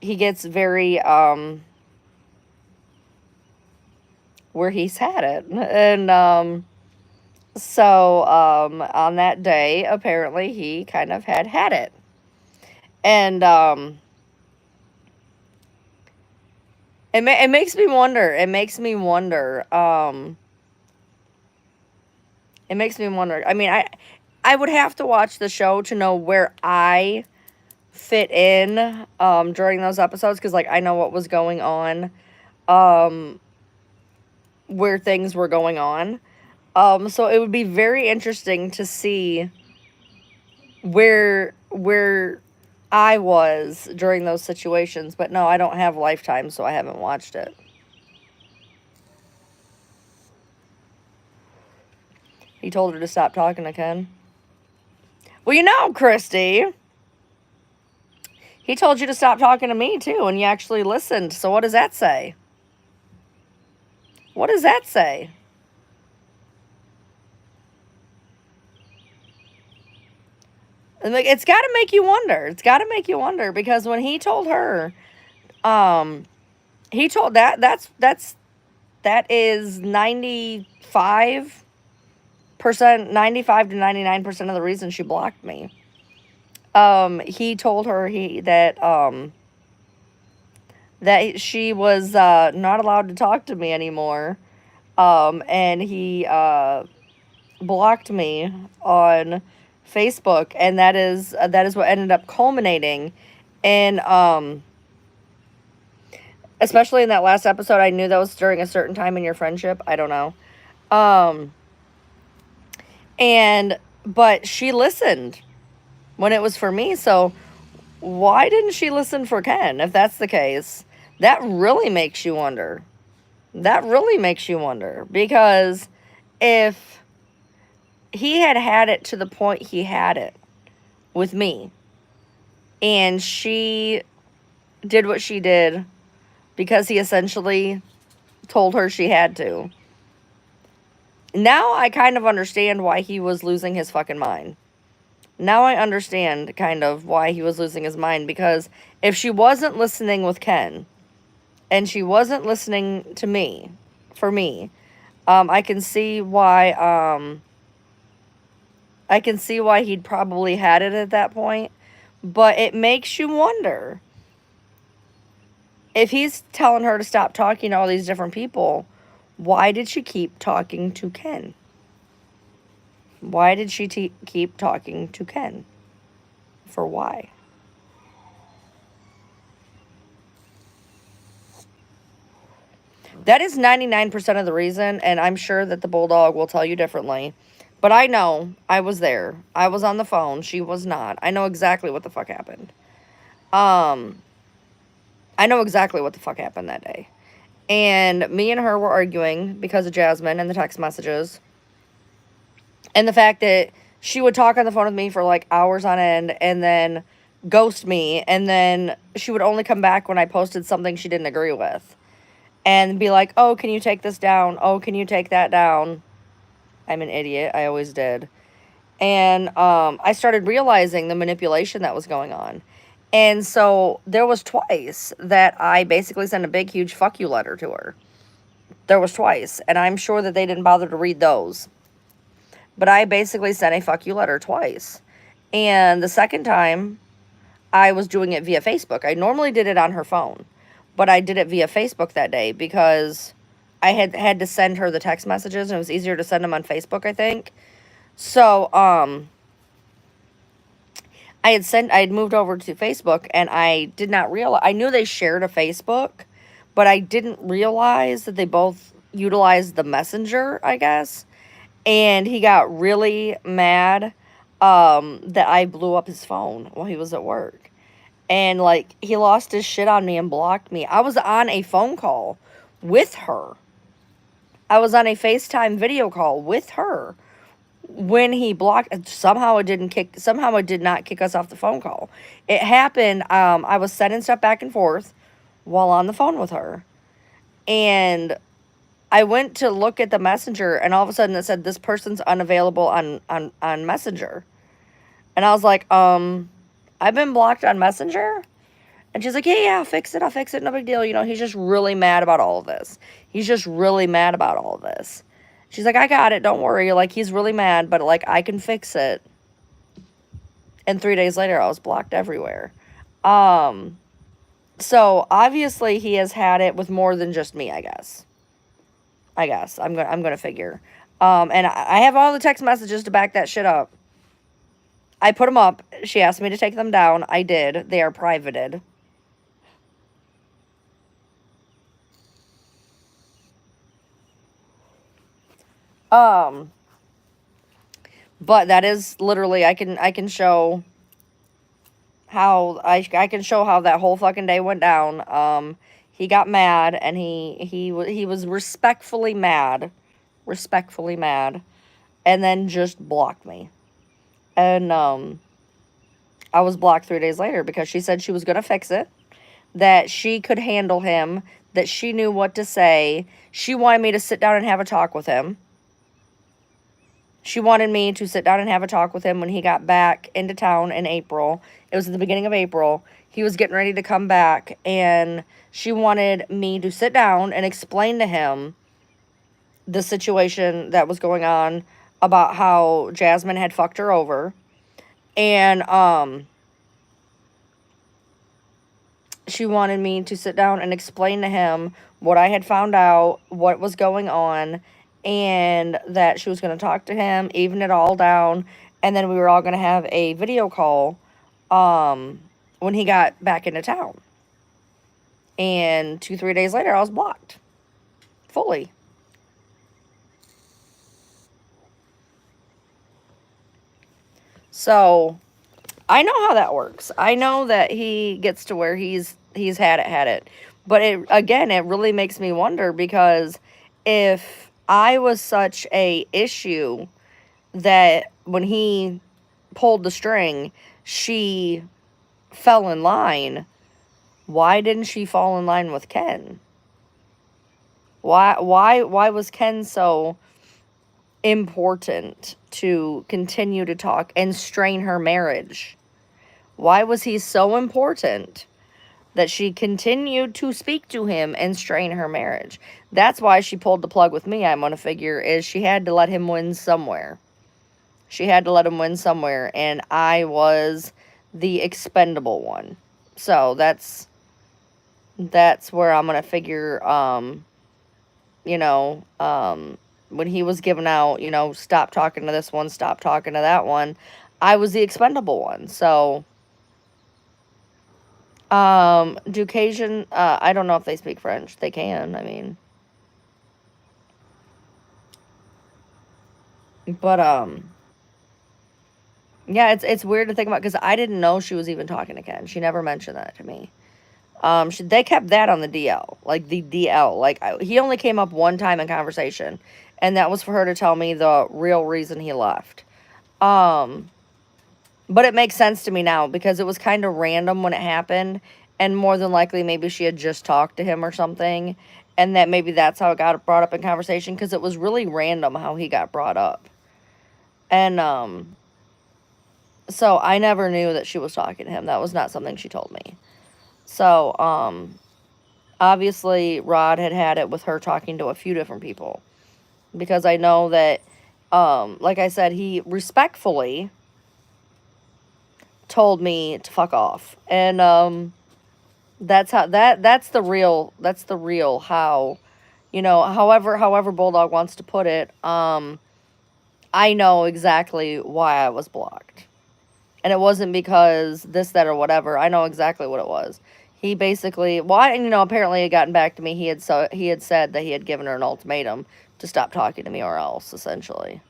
he gets very, where he's had it. And, so, on that day, apparently he kind of had it. And, it makes me wonder. It makes me wonder. It makes me wonder. I mean, I would have to watch the show to know where I fit in, during those episodes. Because, like, I know what was going on, where things were going on. So it would be very interesting to see where I was during those situations. But no, I don't have Lifetime, so I haven't watched it. He told her to stop talking to Ken. Well, Christy, he told you to stop talking to me too, and you actually listened. So what does that say? What does that say? And like, it's got to make you wonder. It's got to make you wonder, because when he told her, he told that is 95%, 95 to 99% of the reason she blocked me. He told her that she was not allowed to talk to me anymore. And he blocked me on Facebook, and that is what ended up culminating in, especially in that last episode. I knew that was during a certain time in your friendship. I don't know. But she listened when it was for me. So why didn't she listen for Ken? If that's the case, that really makes you wonder. That really makes you wonder, because if he had it to the point he had it with me, and she did what she did because he essentially told her she had to. Now I kind of understand why he was losing his fucking mind. Now I understand kind of why he was losing his mind, because if she wasn't listening with Ken, and she wasn't listening to me, for me, I can see why, he'd probably had it at that point. But it makes you wonder, if he's telling her to stop talking to all these different people, why did she keep talking to Ken? Why did she keep talking to Ken? For why? That is 99% of the reason, and I'm sure that the Bulldog will tell you differently. But I know. I was there. I was on the phone. She was not. I know exactly what the fuck happened. I know exactly what the fuck happened that day. And me and her were arguing because of Jasmine and the text messages. And the fact that she would talk on the phone with me for like hours on end and then ghost me. And then she would only come back when I posted something she didn't agree with. And be like, oh, can you take this down? Oh, can you take that down? I'm an idiot. I always did. And I started realizing the manipulation that was going on. And so there was twice that I basically sent a big, huge fuck you letter to her. There was twice. And I'm sure that they didn't bother to read those. But I basically sent a fuck you letter twice. And the second time, I was doing it via Facebook. I normally did it on her phone. But I did it via Facebook that day because I had to send her the text messages. And it was easier to send them on Facebook, I think. So, I had moved over to Facebook, and I did not realize, I knew they shared a Facebook, but I didn't realize that they both utilized the Messenger, I guess. And he got really mad, that I blew up his phone while he was at work. And, like, he lost his shit on me and blocked me. I was on a phone call with her. I was on a FaceTime video call with her when he blocked. Somehow it did not kick us off the phone call. It happened. I was sending stuff back and forth while on the phone with her, and I went to look at the messenger, and all of a sudden it said this person's unavailable on Messenger. And I was like, I've been blocked on Messenger. And she's like, yeah, I'll fix it, no big deal. You know, he's just really mad about all of this. She's like, I got it, don't worry. Like, he's really mad, but, like, I can fix it. And 3 days later, I was blocked everywhere. So, obviously, he has had it with more than just me, I guess. I'm gonna figure. And I have all the text messages to back that shit up. I put them up. She asked me to take them down. I did. They are privated. But that is literally, I can show how, I can show how that whole fucking day went down. He got mad, and he was respectfully mad, and then just blocked me. And, I was blocked 3 days later because she said she was going to fix it, that she could handle him, that she knew what to say. She wanted me to sit down and have a talk with him. She wanted me to sit down and have a talk with him when he got back into town in April. It was at the beginning of April. He was getting ready to come back, and she wanted me to sit down and explain to him the situation that was going on about how Jasmine had fucked her over. And, she wanted me to sit down and explain to him what I had found out, what was going on, and that she was going to talk to him, even it all down, and then we were all going to have a video call when he got back into town. And 2-3 days later, I was blocked. Fully. So, I know how that works. I know that he gets to where he's had it. But it really makes me wonder, because if I was such a issue that when he pulled the string, she fell in line, why didn't she fall in line with Ken? Why was Ken so important to continue to talk and strain her marriage? Why was he so important that she continued to speak to him and strain her marriage? That's why she pulled the plug with me, I'm going to figure, is she had to let him win somewhere. And I was the expendable one. So that's where I'm going to figure, when he was giving out, stop talking to this one, stop talking to that one, I was the expendable one. So, do Cajun, I don't know if they speak French. They can, I mean. But, yeah, it's weird to think about, because I didn't know she was even talking to Ken. She never mentioned that to me. They kept that on the DL, like the DL. Like he only came up one time in conversation, and that was for her to tell me the real reason he left. Um, but it makes sense to me now because it was kind of random when it happened, and more than likely maybe she had just talked to him or something, and that maybe that's how it got brought up in conversation because it was really random how he got brought up. And so I never knew that she was talking to him. That was not something she told me. So obviously Rod had it with her talking to a few different people because I know that like I said, he respectfully told me to fuck off. And that's how that's the real how, you know, however Bulldog wants to put it. I know exactly why I was blocked. And it wasn't because this, that, or whatever. I know exactly what it was. He basically, well, you know, apparently had gotten back to me. He had said that he had given her an ultimatum to stop talking to me or else, essentially.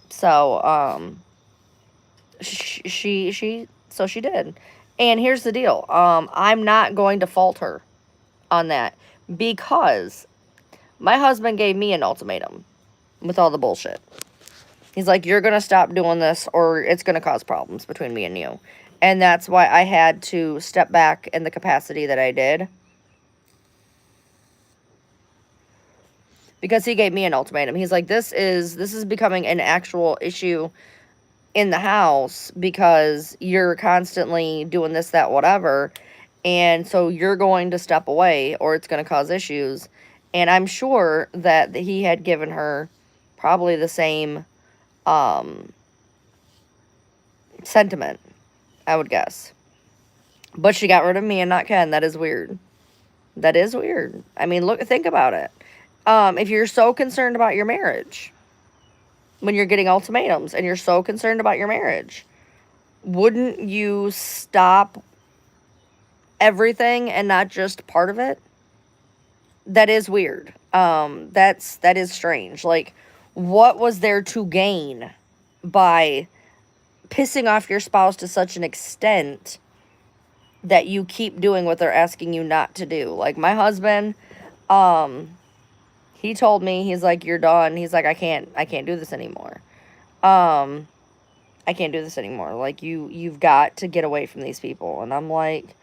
So, so she did. And here's the deal. I'm not going to fault her on that because my husband gave me an ultimatum with all the bullshit. He's like, you're going to stop doing this or it's going to cause problems between me and you. And that's why I had to step back in the capacity that I did. Because he gave me an ultimatum. He's like, this is becoming an actual issue in the house because you're constantly doing this, that, whatever. And so you're going to step away or it's going to cause issues. And I'm sure that he had given her probably the same sentiment, I would guess. But she got rid of me and not Ken. That is weird. That is weird. I mean, think about it. If you're so concerned about your marriage, when you're getting ultimatums and you're so concerned about your marriage, wouldn't you stop everything and not just part of it? That is weird. That is strange. Like, what was there to gain by pissing off your spouse to such an extent that you keep doing what they're asking you not to do? Like my husband, he told me, he's like, you're done. He's like, I can't do this anymore. I can't do this anymore. Like you've got to get away from these people. And I'm like,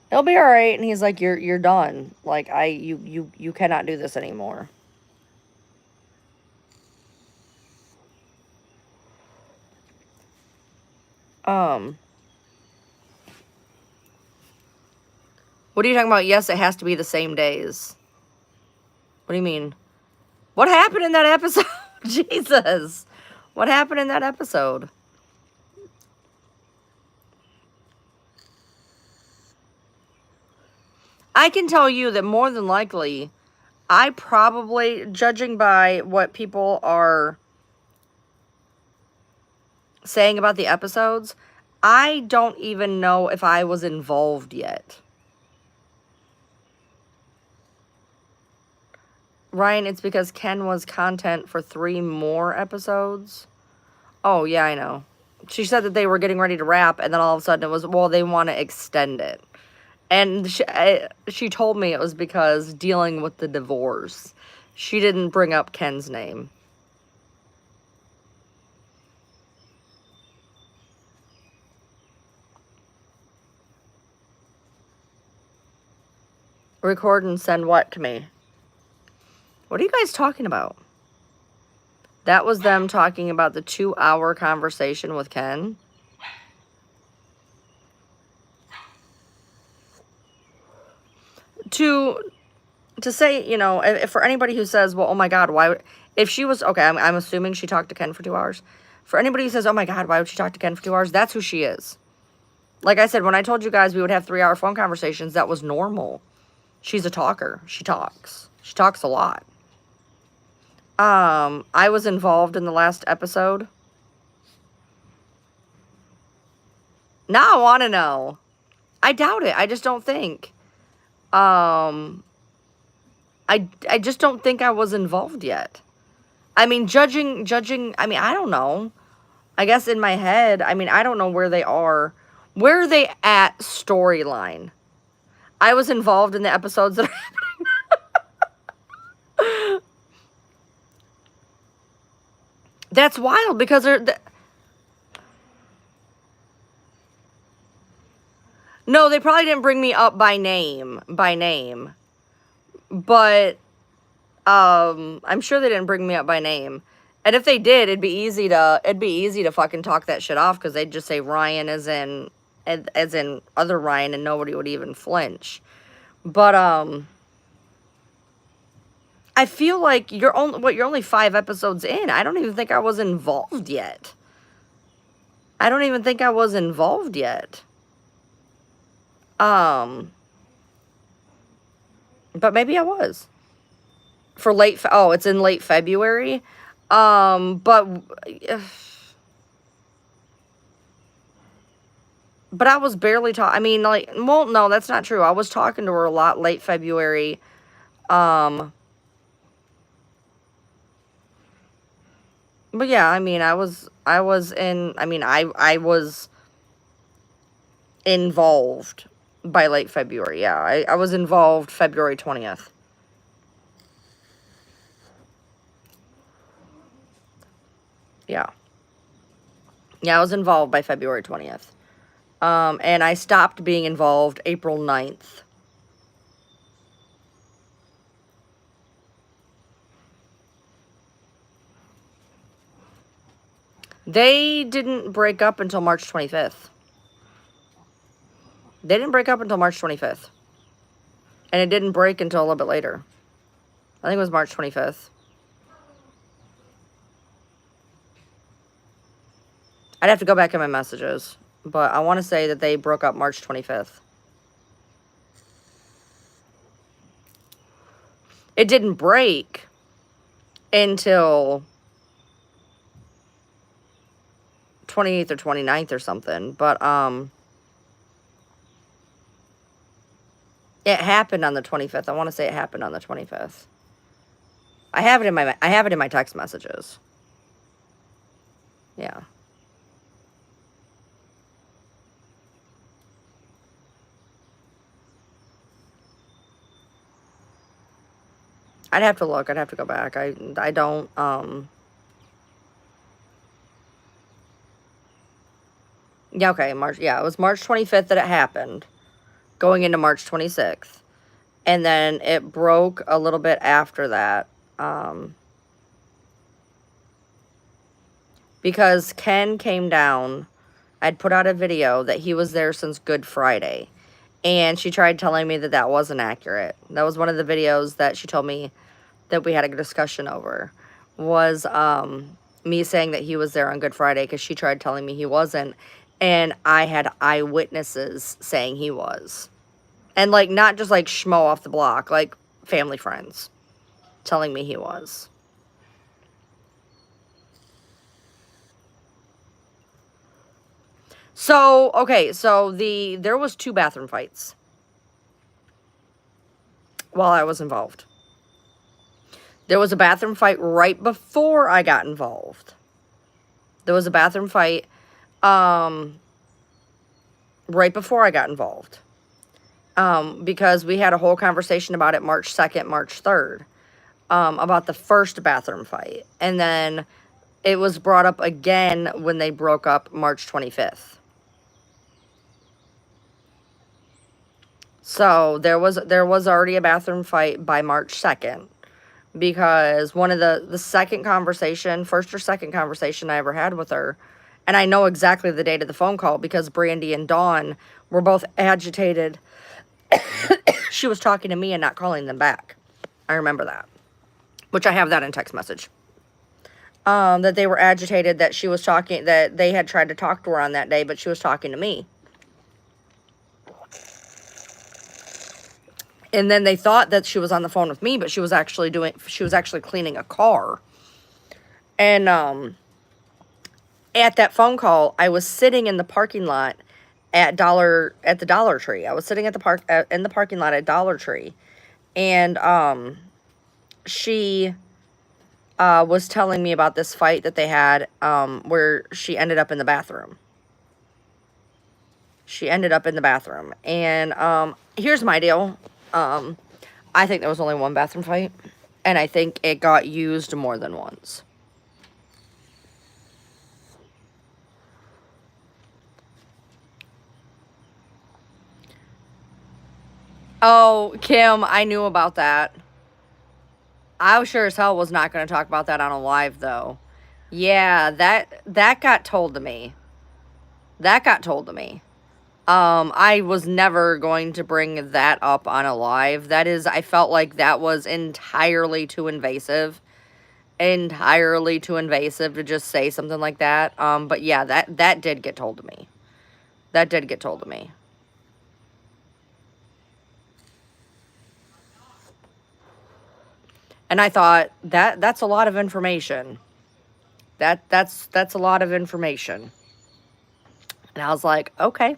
it'll be all right. And he's like, you're done. Like you cannot do this anymore. What are you talking about? Yes, it has to be the same days. What do you mean? What happened in that episode? Jesus. What happened in that episode? I can tell you that more than likely, I probably, judging by what people are saying about the episodes, I don't even know if I was involved yet. Ryan, it's because Ken was content for 3 more episodes. Oh, yeah, I know. She said that they were getting ready to wrap, and then all of a sudden it was, well, they want to extend it. And she told me it was because dealing with the divorce. She didn't bring up Ken's name. Record and send what to me? What are you guys talking about? That was them talking about the 2-hour conversation with Ken. To say, you know, if for anybody who says, well, oh my God, why would, if she was, okay, I'm assuming she talked to Ken for 2 hours. For anybody who says, oh my God, why would she talk to Ken for 2 hours? That's who she is. Like I said, when I told you guys we would have 3-hour phone conversations, that was normal. She's a talker. She talks. She talks a lot. I was involved in the last episode. Now I want to know. I doubt it. I just don't think. I just don't think I was involved yet. I mean, judging, I mean, I don't know. I guess in my head, I mean, I don't know where they are Where are they at storyline? I was involved in the episodes that are happening. That's wild because no, they probably didn't bring me up by name, but I'm sure they didn't bring me up by name. And if they did, it'd be easy to fucking talk that shit off because they'd just say Ryan as in other Ryan, and nobody would even flinch. But I feel like you're only 5 episodes in. I don't even think I was involved yet. But maybe I was. For it's in late February. But I was barely talking. I mean, like, well, no, that's not true. I was talking to her a lot late February. But yeah, I mean, I was involved by late February. Yeah, I was involved February 20th. Yeah. Yeah, I was involved by February 20th. And I stopped being involved April 9th. They didn't break up until March 25th. They didn't break up until March 25th. And it didn't break until a little bit later. I think it was March 25th. I'd have to go back in my messages. But I want to say that they broke up March 25th. It didn't break until 28th or 29th or something. But it happened on the 25th. I want to say it happened on the 25th. I have it in my text messages. Yeah. I'd have to look. I'd have to go back. I don't yeah, okay, it was March 25th that it happened, going into March 26th. And then it broke a little bit after that. Because Ken came down. I'd put out a video that he was there since Good Friday. And she tried telling me that that wasn't accurate. That was one of the videos that she told me that we had a discussion over. Was me saying that he was there on Good Friday because she tried telling me he wasn't. And I had eyewitnesses saying he was. And, like, not just, like, schmo off the block. Like, family friends telling me he was. So, okay, so there was 2 bathroom fights while I was involved. There was a bathroom fight right before I got involved. There was a bathroom fight right before I got involved. Because we had a whole conversation about it March 2nd, March 3rd, about the first bathroom fight. And then it was brought up again when they broke up March 25th. So there was already a bathroom fight by March 2nd. Because one of the first or second conversation I ever had with her, and I know exactly the date of the phone call because Brandy and Dawn were both agitated. She was talking to me and not calling them back. I remember that. Which I have that in text message. That they were agitated that she was talking, that they had tried to talk to her on that day, but she was talking to me. And then they thought that she was on the phone with me, but she was actually cleaning a car. And at that phone call, I was sitting in the parking lot at the Dollar Tree. I was sitting in the parking lot at Dollar Tree, and she was telling me about this fight that they had, where she ended up in the bathroom. She ended up in the bathroom. And here's my deal. I think there was only one bathroom fight. And I think it got used more than once. Oh, Kim, I knew about that. I sure as hell was not going to talk about that on a live, though. Yeah, that got told to me. That got told to me. I was never going to bring that up on a live. That is, I felt like that was entirely too invasive. Entirely too invasive to just say something like that. But yeah, that did get told to me. That did get told to me. And I thought that's a lot of information. That's a lot of information. And I was like, okay.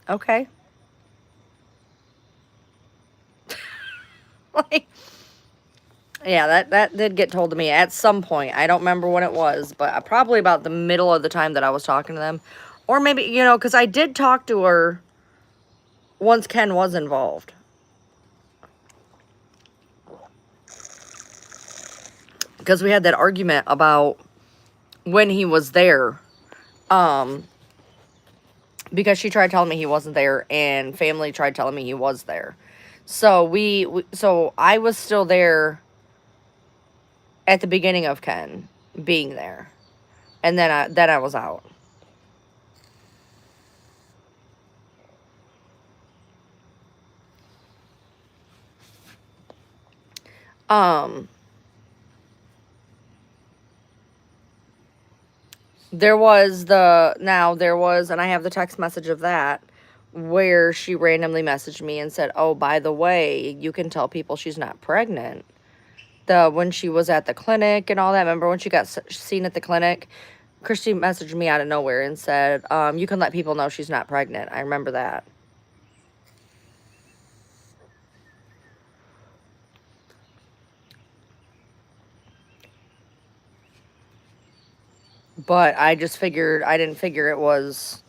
Okay. Like, yeah, that did get told to me at some point. I don't remember when it was, but probably about the middle of the time that I was talking to them. Or maybe, you know, because I did talk to her once Ken was involved. Because we had that argument about when he was there. Because she tried telling me he wasn't there, and family tried telling me he was there. So so I was still there at the beginning of Ken being there, and then I was out. Um, there was, and I have the text message of that, where she randomly messaged me and said, "Oh, by the way, you can tell people she's not pregnant." When she was at the clinic and all that. Remember when she got seen at the clinic? Christy messaged me out of nowhere and said, "You can let people know she's not pregnant." I remember that. But I didn't figure it was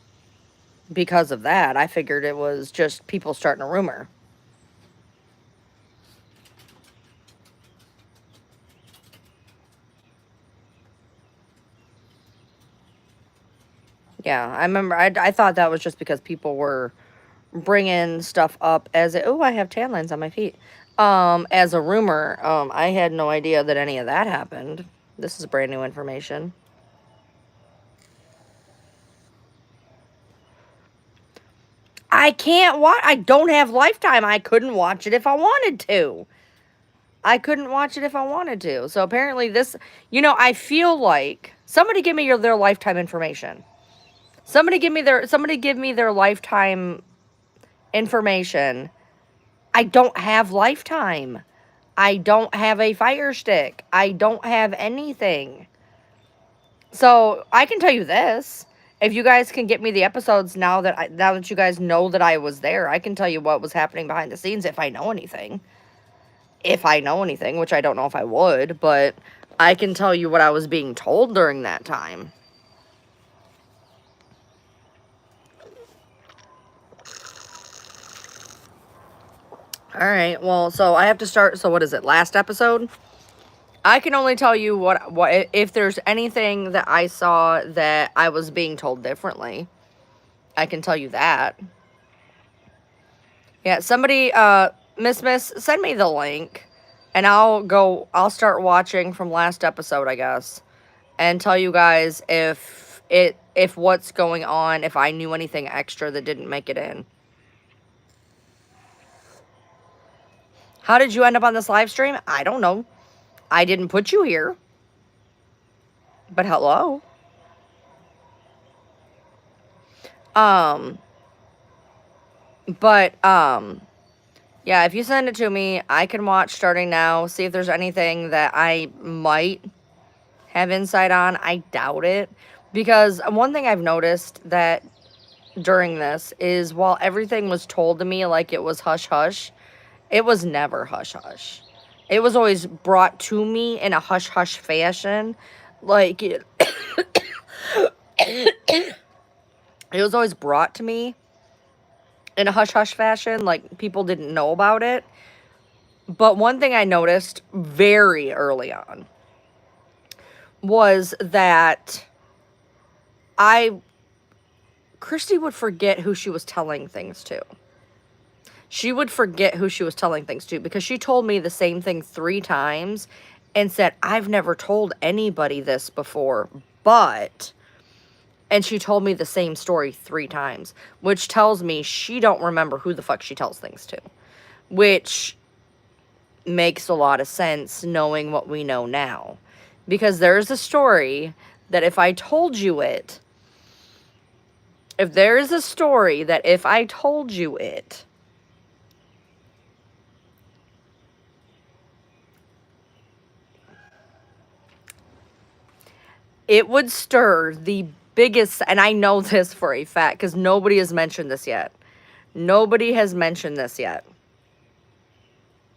because of that. I figured it was just people starting a rumor. Yeah, I remember. I thought that was just because people were bringing stuff up as oh, I have tan lines on my feet. As a rumor. I had no idea that any of that happened. This is brand new information. I can't watch. I don't have Lifetime. I couldn't watch it if I wanted to. I couldn't watch it if I wanted to. So apparently this, I feel like somebody give me their Lifetime information. Somebody give me their Lifetime information. I don't have Lifetime. I don't have a Fire Stick. I don't have anything. So I can tell you this. If you guys can get me the episodes now that you guys know that I was there, I can tell you what was happening behind the scenes if I know anything. If I know anything, which I don't know if I would, but I can tell you what I was being told during that time. All right. Well, so I have to start. So what is it? Last episode? I can only tell you what if there's anything that I saw that I was being told differently. I can tell you that. Yeah, somebody Miss send me the link and I'll start watching from last episode, I guess, and tell you guys if what's going on, if I knew anything extra that didn't make it in. How did you end up on this live stream? I don't know. I didn't put you here. But hello. Yeah, if you send it to me, I can watch starting now, see if there's anything that I might have insight on. I doubt it. Because one thing I've noticed that during this is while everything was told to me like it was hush-hush, it was never hush-hush. It was always brought to me in a hush-hush fashion. Like, It was always brought to me in a hush-hush fashion, like people didn't know about it. But one thing I noticed very early on was that Christy would forget who she was telling things to. She would forget who she was telling things to because she told me the same thing 3 times and said, I've never told anybody this before, but... And she told me the same story 3 times, which tells me she don't remember who the fuck she tells things to, which makes a lot of sense knowing what we know now. Because there's a story that if I told you it, if I told you it, it would stir the biggest, and I know this for a fact because nobody has mentioned this yet. Nobody has mentioned this yet.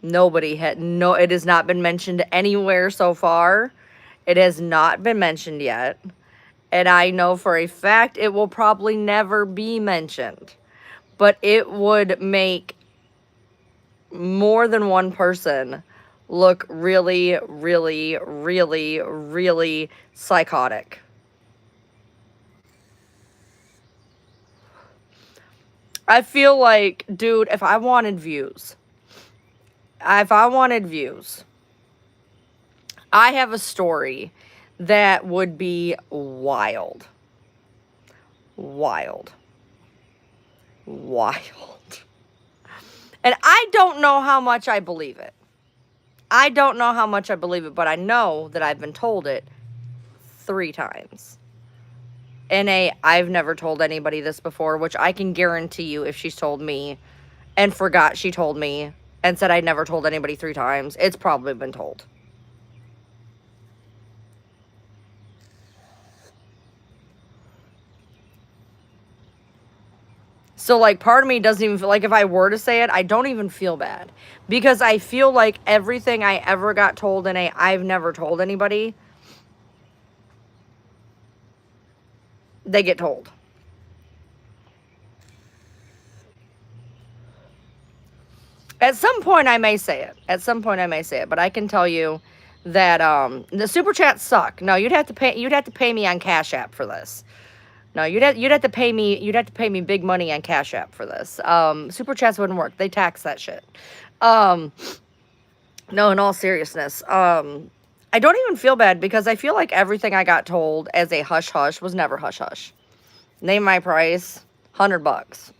It has not been mentioned anywhere so far. It has not been mentioned yet. And I know for a fact it will probably never be mentioned. But it would make more than one person look really, really, really, really psychotic. I feel like, dude, if I wanted views, I have a story that would be wild. Wild. Wild. And I don't know how much I believe it. But I know that I've been told it 3 times. And I've never told anybody this before, which I can guarantee you if she's told me and forgot she told me and said I never told anybody 3 times, it's probably been told. So, like, part of me doesn't even feel like if I were to say it, I don't even feel bad. Because I feel like everything I ever got told in I've never told anybody, they get told. At some point I may say it. But I can tell you that the super chats suck. No, you'd have to pay me on Cash App for this. No, you'd have to pay me big money on Cash App for this. Super chats wouldn't work. They tax that shit. No, in all seriousness, I don't even feel bad because I feel like everything I got told as a hush hush was never hush hush. Name my price, $100.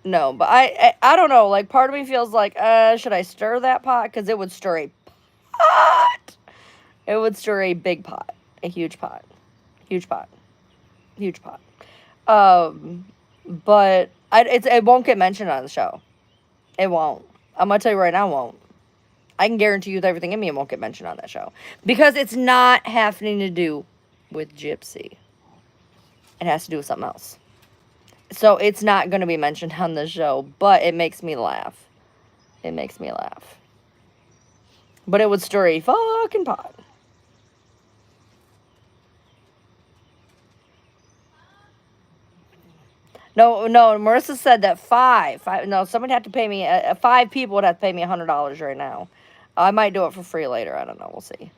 No, but I don't know. Like, part of me feels like, should I stir that pot? Because it would stir a pot. It would stir a big pot, a huge pot, huge pot, huge pot. But it won't get mentioned on the show. It won't. I'm gonna tell you right now, it won't. I can guarantee you with everything in me, it won't get mentioned on that show because it's not having to do with Gypsy. It has to do with something else. So it's not going to be mentioned on the show, but it makes me laugh. It makes me laugh. But it would stir a fucking pot. No, Marissa said that somebody had to pay me, 5 people would have to pay me $100 right now. I might do it for free later. I don't know. We'll see.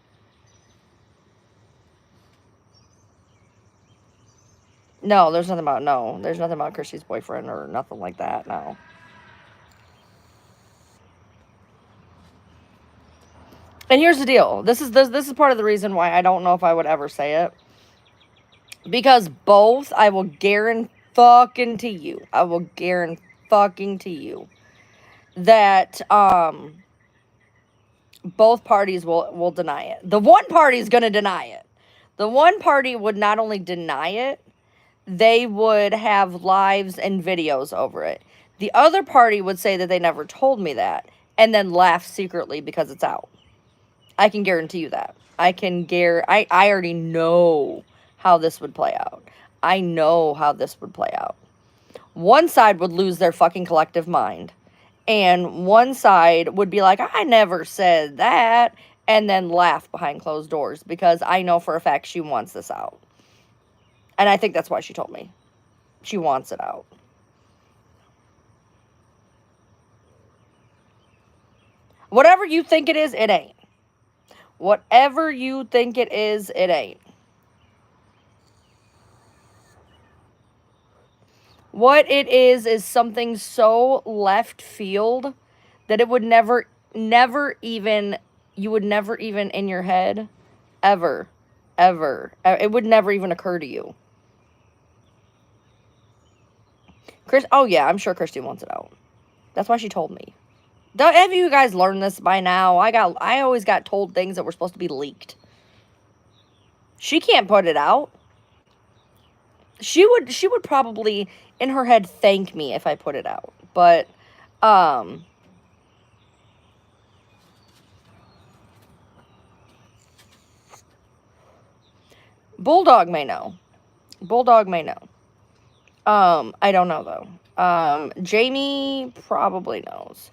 No, there's nothing about Christy's boyfriend or nothing like that. No. And here's the deal. This is part of the reason why I don't know if I would ever say it. Because both, I will guarantee to you that both parties will deny it. The one party is going to deny it. The one party would not only deny it, they would have lives and videos over it. The other party would say that they never told me that and then laugh secretly because it's out. I can guarantee you that. I already know how this would play out. I know how this would play out. One side would lose their fucking collective mind. And one side would be like, I never said that. and then laugh behind closed doors because I know for a fact she wants this out. And I think that's why she told me. She wants it out. Whatever you think it is, it ain't. Whatever you think it is, it ain't. What it is something so left field that it would never even, you would never even in your head, ever, it would never even occur to you. Oh yeah, I'm sure Christy wants it out. That's why she told me. Have you guys learned this by now? I always got told things that were supposed to be leaked. She can't put it out. She would probably in her head thank me if I put it out. But Bulldog may know. Bulldog may know. I don't know though. Jamie probably knows.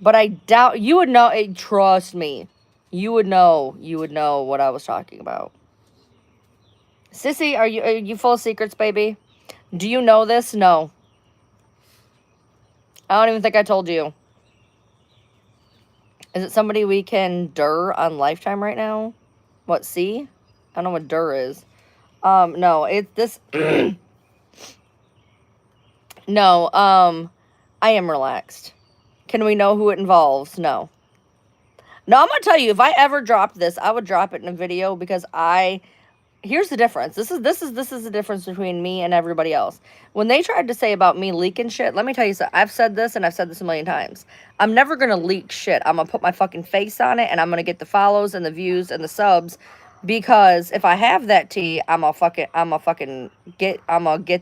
But I doubt you would know. Trust me. You would know what I was talking about. Sissy, are you full of secrets, baby? Do you know this? No. I don't even think I told you. Is it somebody we can dir on Lifetime right now? What, see? I don't know what dir is. No, it's this. No, I am relaxed. Can we know who it involves? No. No, I'm going to tell you, if I ever dropped this, I would drop it in a video because here's the difference. This is the difference between me and everybody else. When they tried to say about me leaking shit, let me tell you something. I've said this and I've said this a million times. I'm never going to leak shit. I'm going to put my fucking face on it and I'm going to get the follows and the views and the subs because if I have that tea, I'm going to get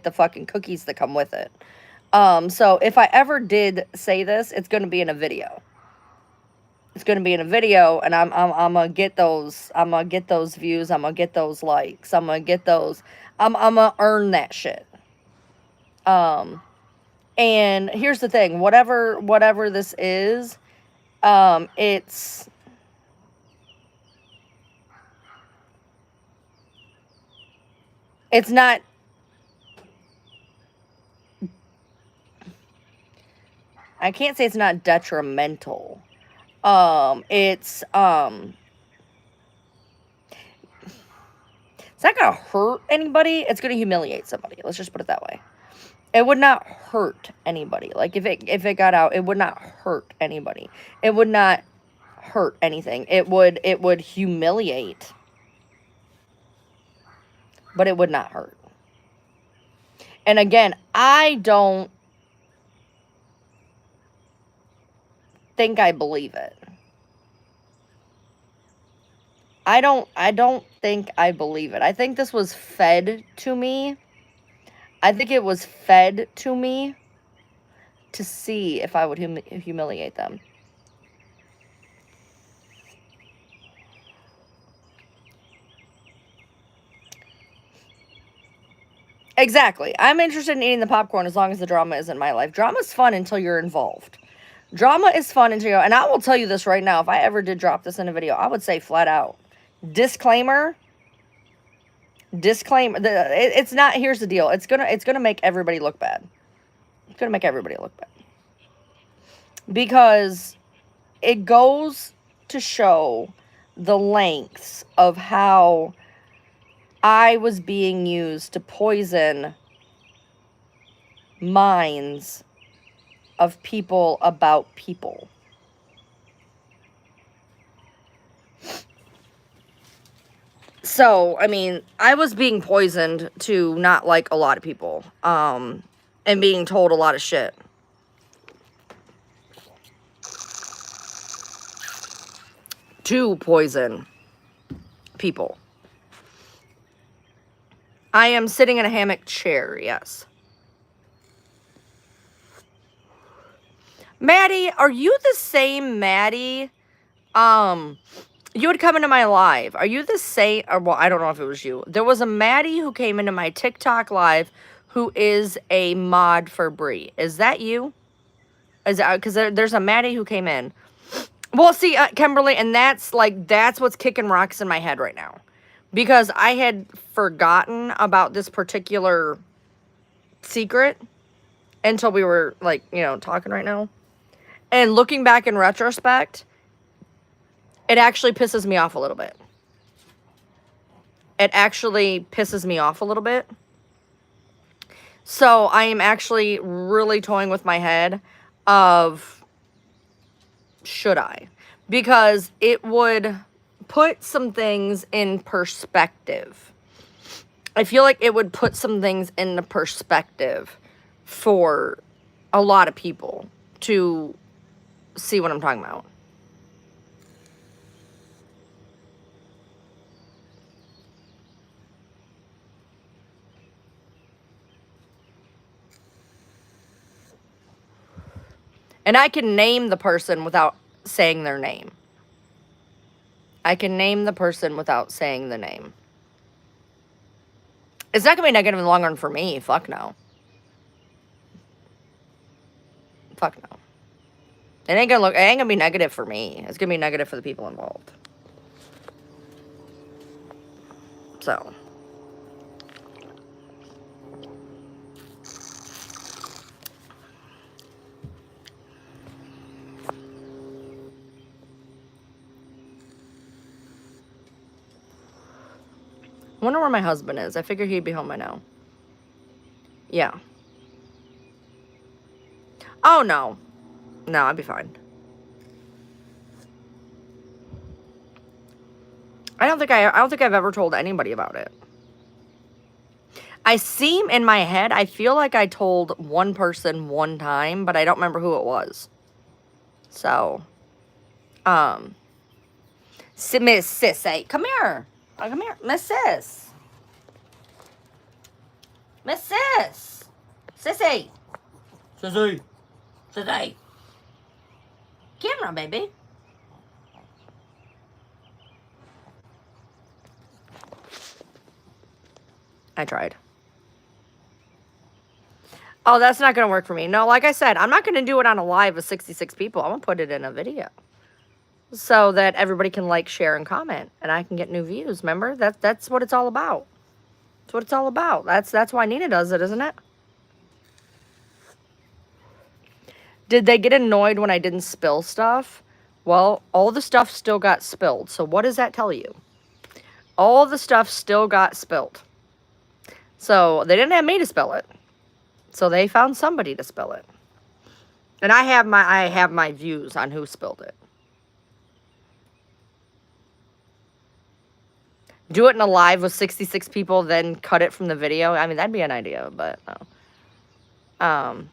the fucking cookies that come with it. So if I ever did say this, it's going to be in a video. It's going to be in a video, and I'm going to get those, I'm going to get those views, I'm going to get those likes, I'm going to get those, I'm going to earn that shit. And here's the thing, whatever this is, it's not, I can't say it's not detrimental. It's not gonna hurt anybody. It's gonna humiliate somebody. Let's just put it that way. It would not hurt anybody. Like if it got out, it would not hurt anybody. It would not hurt anything. It would humiliate, but it would not hurt. And again, I don't think I believe it. I don't think I believe it. I think this was fed to me. I think it was fed to me to see if I would humiliate them. Exactly. I'm interested in eating the popcorn as long as the drama is in my life. Drama's fun until you're involved. Drama is fun until you're... And I will tell you this right now. If I ever did drop this in a video, I would say flat out. Disclaimer. It's not... Here's the deal. It's gonna make everybody look bad. It's gonna make everybody look bad. Because it goes to show the lengths of how I was being used to poison minds of people about people. So, I mean, I was being poisoned to not like a lot of people, and being told a lot of shit. To poison people. I am sitting in a hammock chair, yes. Maddie, are you the same Maddie? You would come into my live. Are you the same? Or, well, I don't know if it was you. There was a Maddie who came into my TikTok live who is a mod for Brie. Is that you? Is that because there's a Maddie who came in? Well, see, Kimberly, and that's what's kicking rocks in my head right now. Because I had forgotten about this particular secret until we were, like, you know, talking right now. And looking back in retrospect, it actually pisses me off a little bit. It actually pisses me off a little bit. So I am actually really toying with my head of, should I? Because it would put some things in perspective. I feel like it would put some things into perspective for a lot of people to see what I'm talking about. And I can name the person without saying their name. I can name the person without saying the name. It's not going to be negative in the long run for me. Fuck no. Fuck no. It ain't gonna be negative for me. It's gonna be negative for the people involved. So. I wonder where my husband is. I figure he'd be home by now. Yeah. Oh, no. No, I'd be fine. I don't think I've ever told anybody about it. I seem in my head, I feel like I told one person one time, but I don't remember who it was. So, Miss Sissy, come here. Come here, Miss Sis. Miss Sis. Sissy. Sissy. Sissy. Camera, baby. I tried. Oh, that's not going to work for me. No, like I said, I'm not going to do it on a live with 66 people. I'm going to put it in a video so that everybody can like, share, and comment, and I can get new views. Remember? That's what it's all about. That's what it's all about. That's why Nina does it, isn't it? Did they get annoyed when I didn't spill stuff? Well, all the stuff still got spilled. So what does that tell you? All the stuff still got spilled. So they didn't have me to spill it. So they found somebody to spill it. And I have my views on who spilled it. Do it in a live with 66 people, then cut it from the video. I mean, that'd be an idea, but no.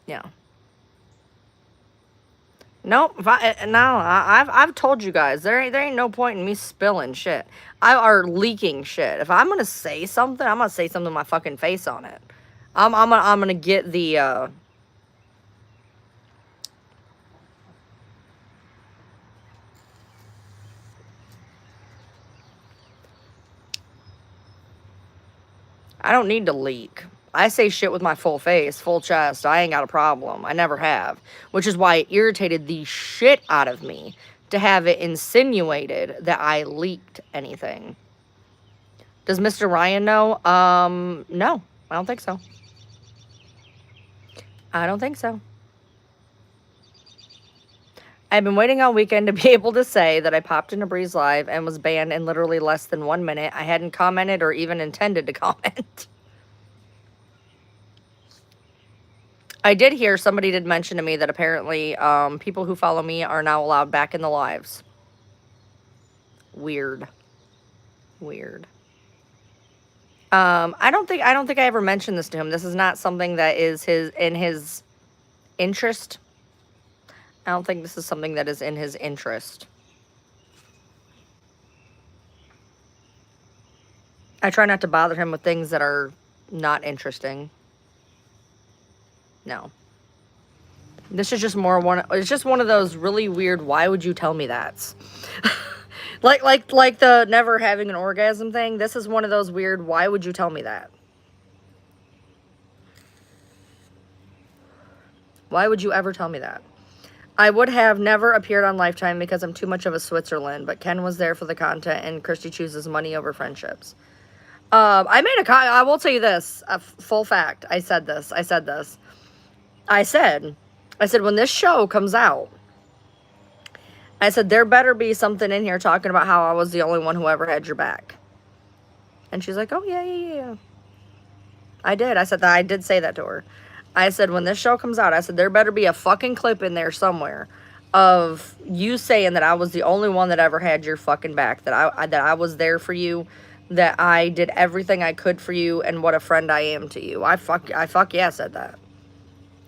Yeah. Nope. I've told you guys there ain't no point in me spilling shit. Or leaking shit. If I'm gonna say something, I'm gonna say something with my fucking face on it. I'm gonna get the I don't need to leak. I say shit with my full face, full chest. I ain't got a problem. I never have. Which is why it irritated the shit out of me to have it insinuated that I leaked anything. Does Mr. Ryan know? No. I don't think so. I don't think so. I've been waiting all weekend to be able to say that I popped into Breeze Live and was banned in literally less than 1 minute. I hadn't commented or even intended to comment. I did hear somebody did mention to me that apparently people who follow me are now allowed back in the lives. Weird. I don't think I ever mentioned this to him. This is not something that is in his interest. I don't think this is something that is in his interest. I try not to bother him with things that are not interesting. No. This is just it's just one of those really weird, why would you tell me that? like the never having an orgasm thing. This is one of those weird, why would you tell me that? Why would you ever tell me that? I would have never appeared on Lifetime because I'm too much of a Switzerland, but Ken was there for the content, and Christy chooses money over friendships. I will tell you this, a full fact. I said, when this show comes out, I said, there better be something in here talking about how I was the only one who ever had your back. And she's like, oh, yeah. I did. I said that. I did say that to her. I said, when this show comes out, I said, there better be a fucking clip in there somewhere of you saying that I was the only one that ever had your fucking back, that I was there for you, that I did everything I could for you, and what a friend I am to you. I fuck yeah said that.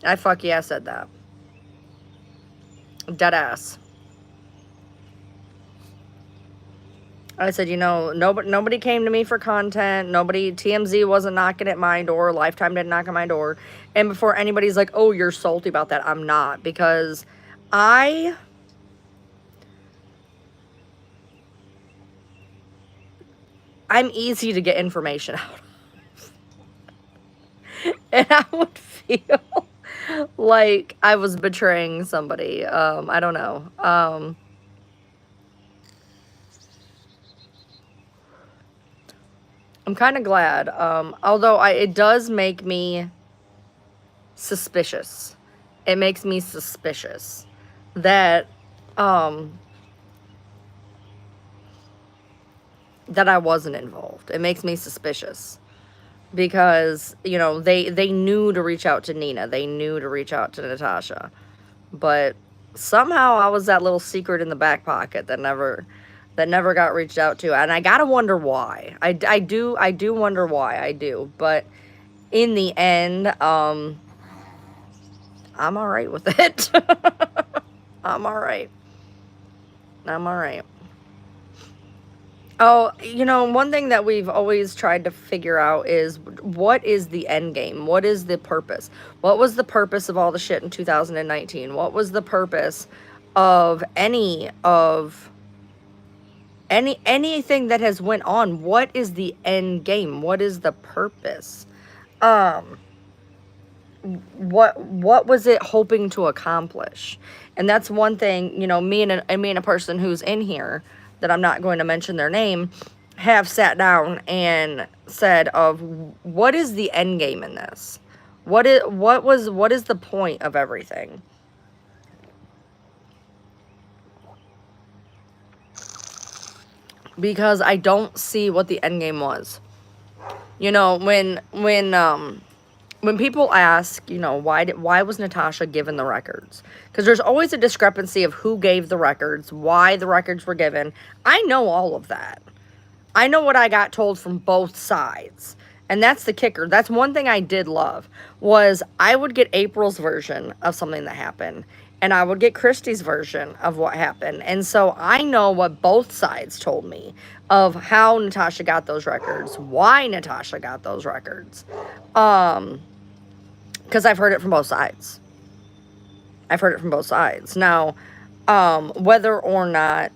I fuck yeah said that. Dead ass. I said, you know, nobody came to me for content. TMZ wasn't knocking at my door. Lifetime didn't knock at my door. And before anybody's like, oh, you're salty about that, I'm not. Because I'm easy to get information out of. And I would feel like I was betraying somebody. I don't know. I'm kind of glad, although it does make me suspicious. It makes me suspicious that I wasn't involved. It makes me suspicious because, you know, they knew to reach out to Nina. They knew to reach out to Natasha, but somehow I was that little secret in the back pocket that never got reached out to, and I gotta wonder why. I do wonder why. I do, but in the end, I'm all right with it. I'm all right. Oh, you know, one thing that we've always tried to figure out is, what is the end game? What is the purpose? What was the purpose of all the shit in 2019? What was the purpose of anything that has went on? What is the end game? What is the purpose? What was it hoping to accomplish? And that's one thing, you know, me and a person who's in here that I'm not going to mention their name have sat down and said of, what is the end game in this? What is the point of everything? Because I don't see what the end game was. You know, when people ask, you know, why was Natasha given the records? Because there's always a discrepancy of who gave the records, why the records were given. I know all of that. I know what I got told from both sides. And that's the kicker. That's one thing I did love, was I would get April's version of something that happened, and I would get Christy's version of what happened. And so I know what both sides told me of how Natasha got those records, why Natasha got those records. Because I've heard it from both sides. Now, whether or not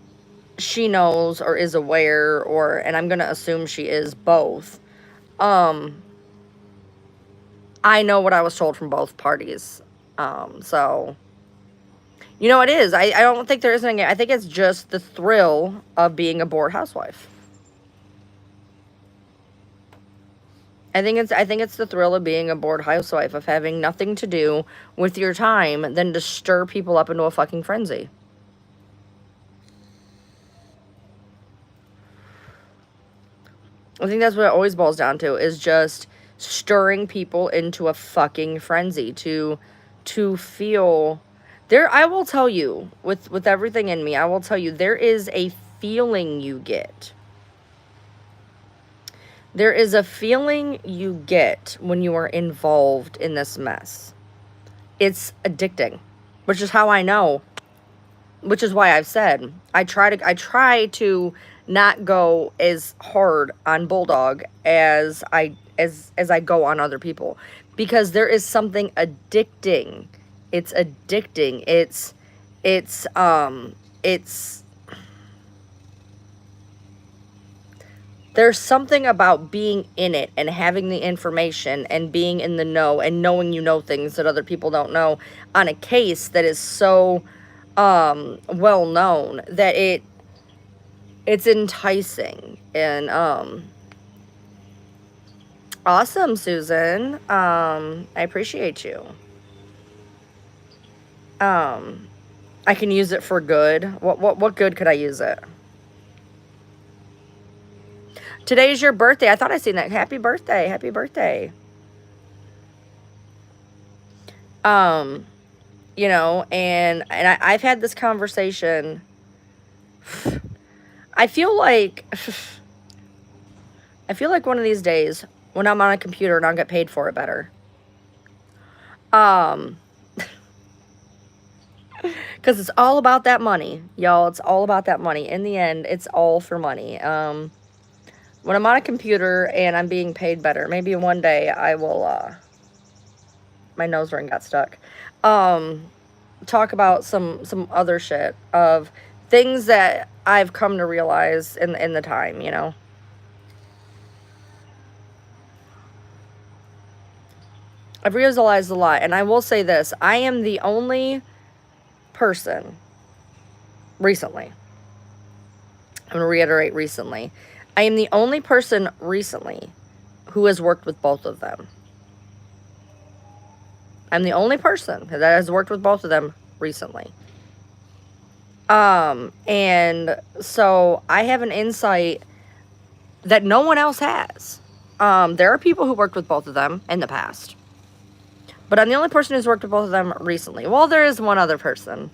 she knows or is aware, and I'm going to assume she is both, I know what I was told from both parties. So, you know, it is. I don't think there is anything. I think it's just the thrill of being a bored housewife. I think it's the thrill of being a bored housewife, of having nothing to do with your time than to stir people up into a fucking frenzy. I think that's what it always boils down to, is just stirring people into a fucking frenzy, to feel there. I will tell you, with everything in me, I will tell you, there is a feeling you get. There is a feeling you get when you are involved in this mess. It's addicting, which is how I know, which is why I've said I try to not go as hard on Bulldog as I go on other people, because there is something addicting. It's addicting. There's something about being in it and having the information and being in the know and knowing you know things that other people don't know on a case that is so well known that it's enticing. And awesome, Susan. I appreciate you. I can use it for good. What good could I use it? Today's your birthday. I thought I seen that. Happy birthday. Happy birthday. You know, and I've had this conversation. I feel like one of these days when I'm on a computer and I'll get paid for it better. Because it's all about that money, y'all. It's all about that money. In the end, it's all for money. When I'm on a computer and I'm being paid better, maybe one day I will, my nose ring got stuck. Talk about some other shit of things that I've come to realize in the time, you know. I've realized a lot, and I will say this: I am the only person recently. I'm going to reiterate recently. I am the only person recently who has worked with both of them. I'm the only person that has worked with both of them recently. And so I have an insight that no one else has. There are people who worked with both of them in the past, but I'm the only person who's worked with both of them recently. Well, there is one other person.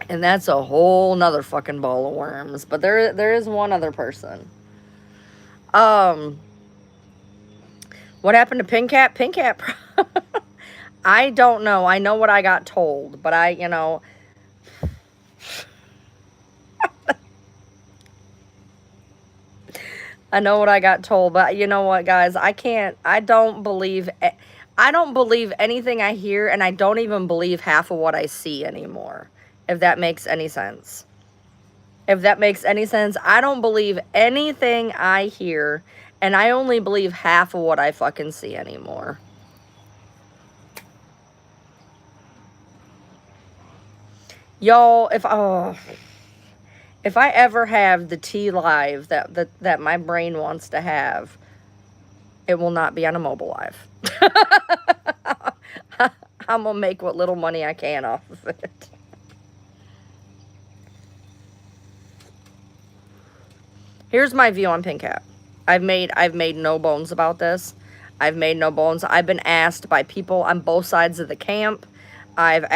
And that's a whole nother fucking ball of worms. But there is one other person. What happened to Pink Cat? Pink Cat, I don't know. I know what I got told, but I know what I got told, but you know what, guys? I don't believe anything I hear, and I don't even believe half of what I see anymore, if that makes any sense. If that makes any sense, I don't believe anything I hear, and I only believe half of what I fucking see anymore. Y'all, if I ever have the tea live that my brain wants to have, it will not be on a mobile live. I'm gonna make what little money I can off of it. Here's my view on Pink Cat. I've made no bones about this. I've made no bones. I've been asked by people on both sides of the camp. I've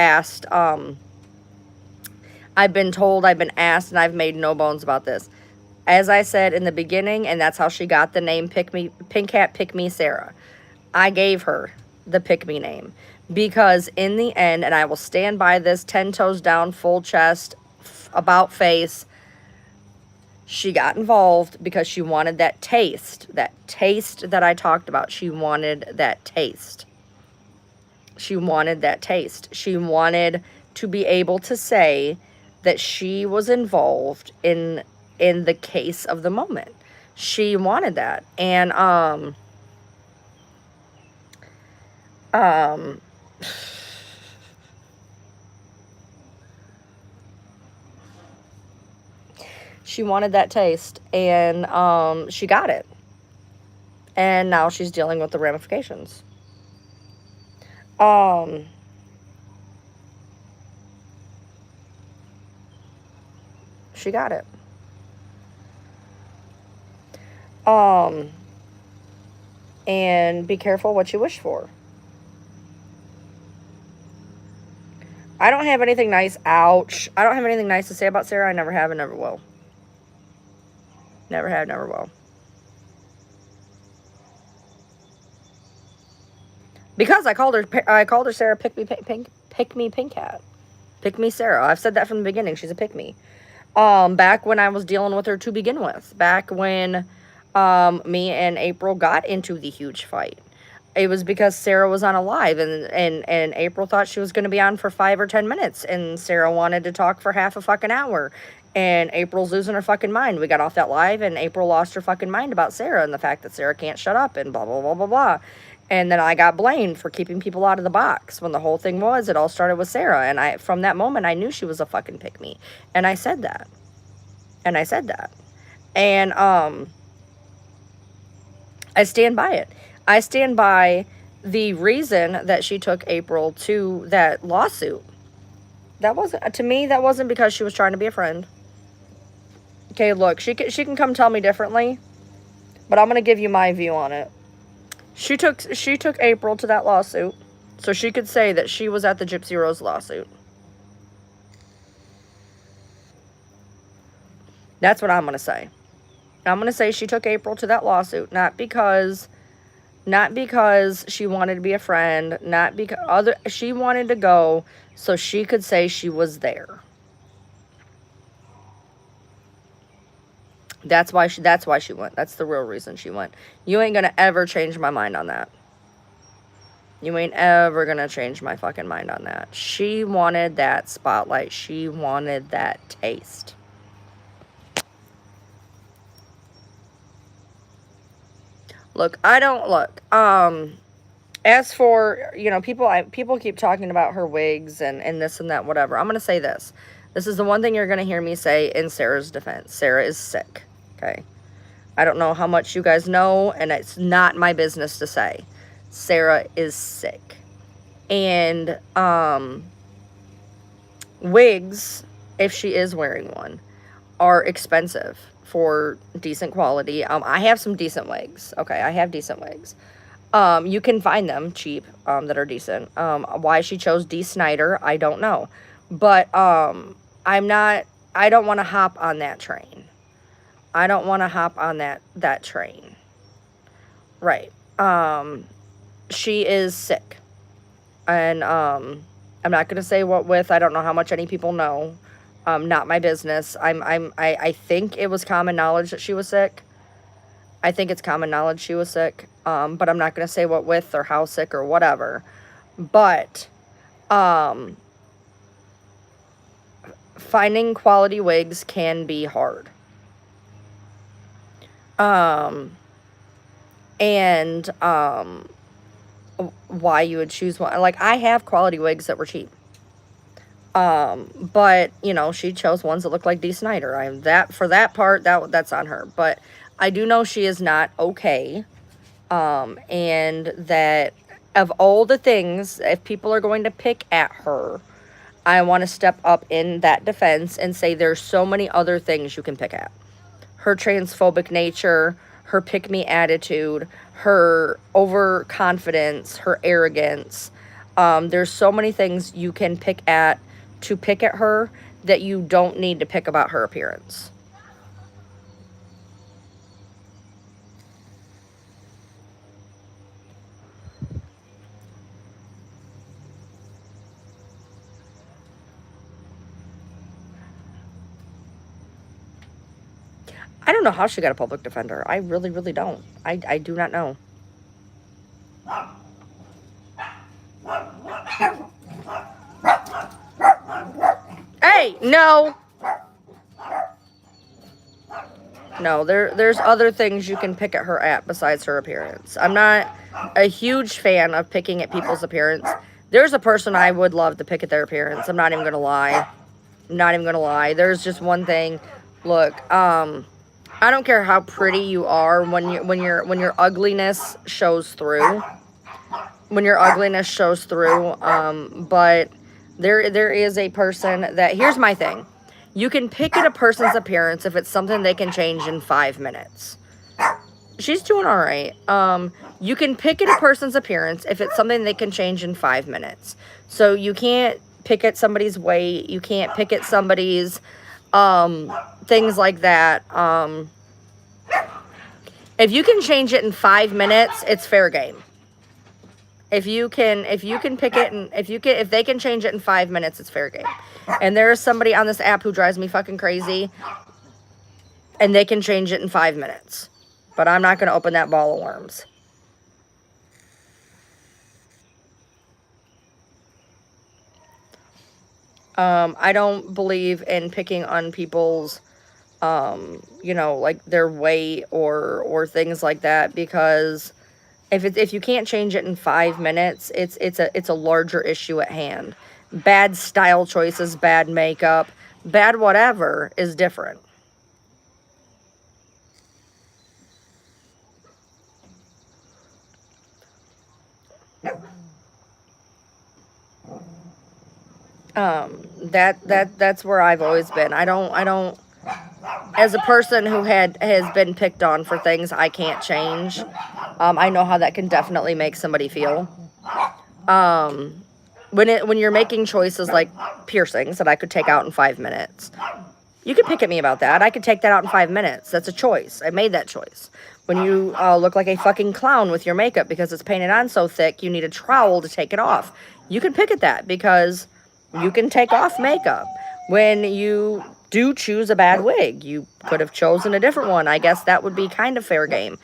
been told, I've been asked, and I've made no bones about this. As I said in the beginning, and that's how she got the name Pink Cat Pick Me Sarah. I gave her the Pick Me name because in the end, and I will stand by this 10 toes down, full chest, about face, she got involved because she wanted that taste that I talked about. She wanted that taste. She wanted that taste. She wanted to be able to say that she was involved in the case of the moment. She wanted that. And she wanted that taste, and she got it. And now she's dealing with the ramifications. She got it. And be careful what you wish for. I don't have anything nice. Ouch. I don't have anything nice to say about Sarah. I never have and never will. Never have, never will. Because I called her Sarah Pick Me Pink Cat. Pick Me Sarah. I've said that from the beginning. She's a pick me. Back when I was dealing with her to begin with. Back when me and April got into the huge fight. It was because Sarah was on a live, and April thought she was going to be on for 5 or 10 minutes, and Sarah wanted to talk for half a fucking hour, and April's losing her fucking mind. We got off that live, and April lost her fucking mind about Sarah and the fact that Sarah can't shut up and blah, blah, blah, blah, blah. And then I got blamed for keeping people out of the box when the whole thing was, it all started with Sarah. And from that moment, I knew she was a fucking pick-me. And I said that. And I said that. And, I stand by it. I stand by the reason that she took April to that lawsuit. That wasn't, to me, that wasn't because she was trying to be a friend. Okay, look, she can come tell me differently, but I'm going to give you my view on it. She took April to that lawsuit so she could say that she was at the Gypsy Rose lawsuit. That's what I'm going to say. I'm going to say she took April to that lawsuit, not because she wanted to be a friend, not because she wanted to go so she could say she was there. That's why she went. That's the real reason she went. You ain't going to ever change my mind on that. You ain't ever going to change my fucking mind on that. She wanted that spotlight. She wanted that taste. Look, as for, people keep talking about her wigs and this and that, whatever. I'm going to say this. This is the one thing you're going to hear me say in Sarah's defense. Sarah is sick, okay? I don't know how much you guys know, and it's not my business to say. Sarah is sick. And, wigs, if she is wearing one, are expensive for decent quality. I have some decent wigs. Okay, I have decent wigs. You can find them cheap, that are decent. Why she chose Dee Snider, I don't know. But, I don't want to hop on that train. I don't want to hop on that train. Right. She is sick. And, I'm not going to say what with. I don't know how much any people know. Not my business. I think it was common knowledge that she was sick. I think it's common knowledge she was sick. But I'm not going to say what with or how sick or whatever. But, finding quality wigs can be hard. Why you would choose one. Like, I have quality wigs that were cheap. But, she chose ones that look like Dee Snider. For that part, that's on her. But I do know she is not okay. And that of all the things, if people are going to pick at her, I want to step up in that defense and say there's so many other things you can pick at. Her transphobic nature, her pick-me attitude, her overconfidence, her arrogance. There's so many things you can pick at her that you don't need to pick about her appearance. I don't know how she got a public defender. I really, really don't. I do not know. Hey, no. No, there's other things you can pick at her at besides her appearance. I'm not a huge fan of picking at people's appearance. There's a person I would love to pick at their appearance. I'm not even going to lie. I'm not even going to lie. There's just one thing. Look, I don't care how pretty you are when your ugliness shows through. When your ugliness shows through, but there is a person that, here's my thing. You can pick at a person's appearance if it's something they can change in 5 minutes. She's doing all right. You can pick at a person's appearance if it's something they can change in 5 minutes. So you can't pick at somebody's weight. You can't pick at somebody's things like that. If you can change it in 5 minutes, it's fair game. If you can pick it, and if they can change it in 5 minutes, it's fair game. And there is somebody on this app who drives me fucking crazy, and they can change it in 5 minutes. But I'm not going to open that ball of worms. I don't believe in picking on people's, like their weight or things like that, because If you can't change it in 5 minutes, it's a larger issue at hand. Bad style choices, bad makeup, bad whatever is different. That's where I've always been. I don't as a person who has been picked on for things I can't change, I know how that can definitely make somebody feel. When you're making choices like piercings that I could take out in 5 minutes, you could pick at me about that. I could take that out in 5 minutes. That's a choice. I made that choice. When you look like a fucking clown with your makeup because it's painted on so thick, you need a trowel to take it off. You can pick at that because you can take off makeup. When you do choose a bad wig, you could have chosen a different one. I guess that would be kind of fair game.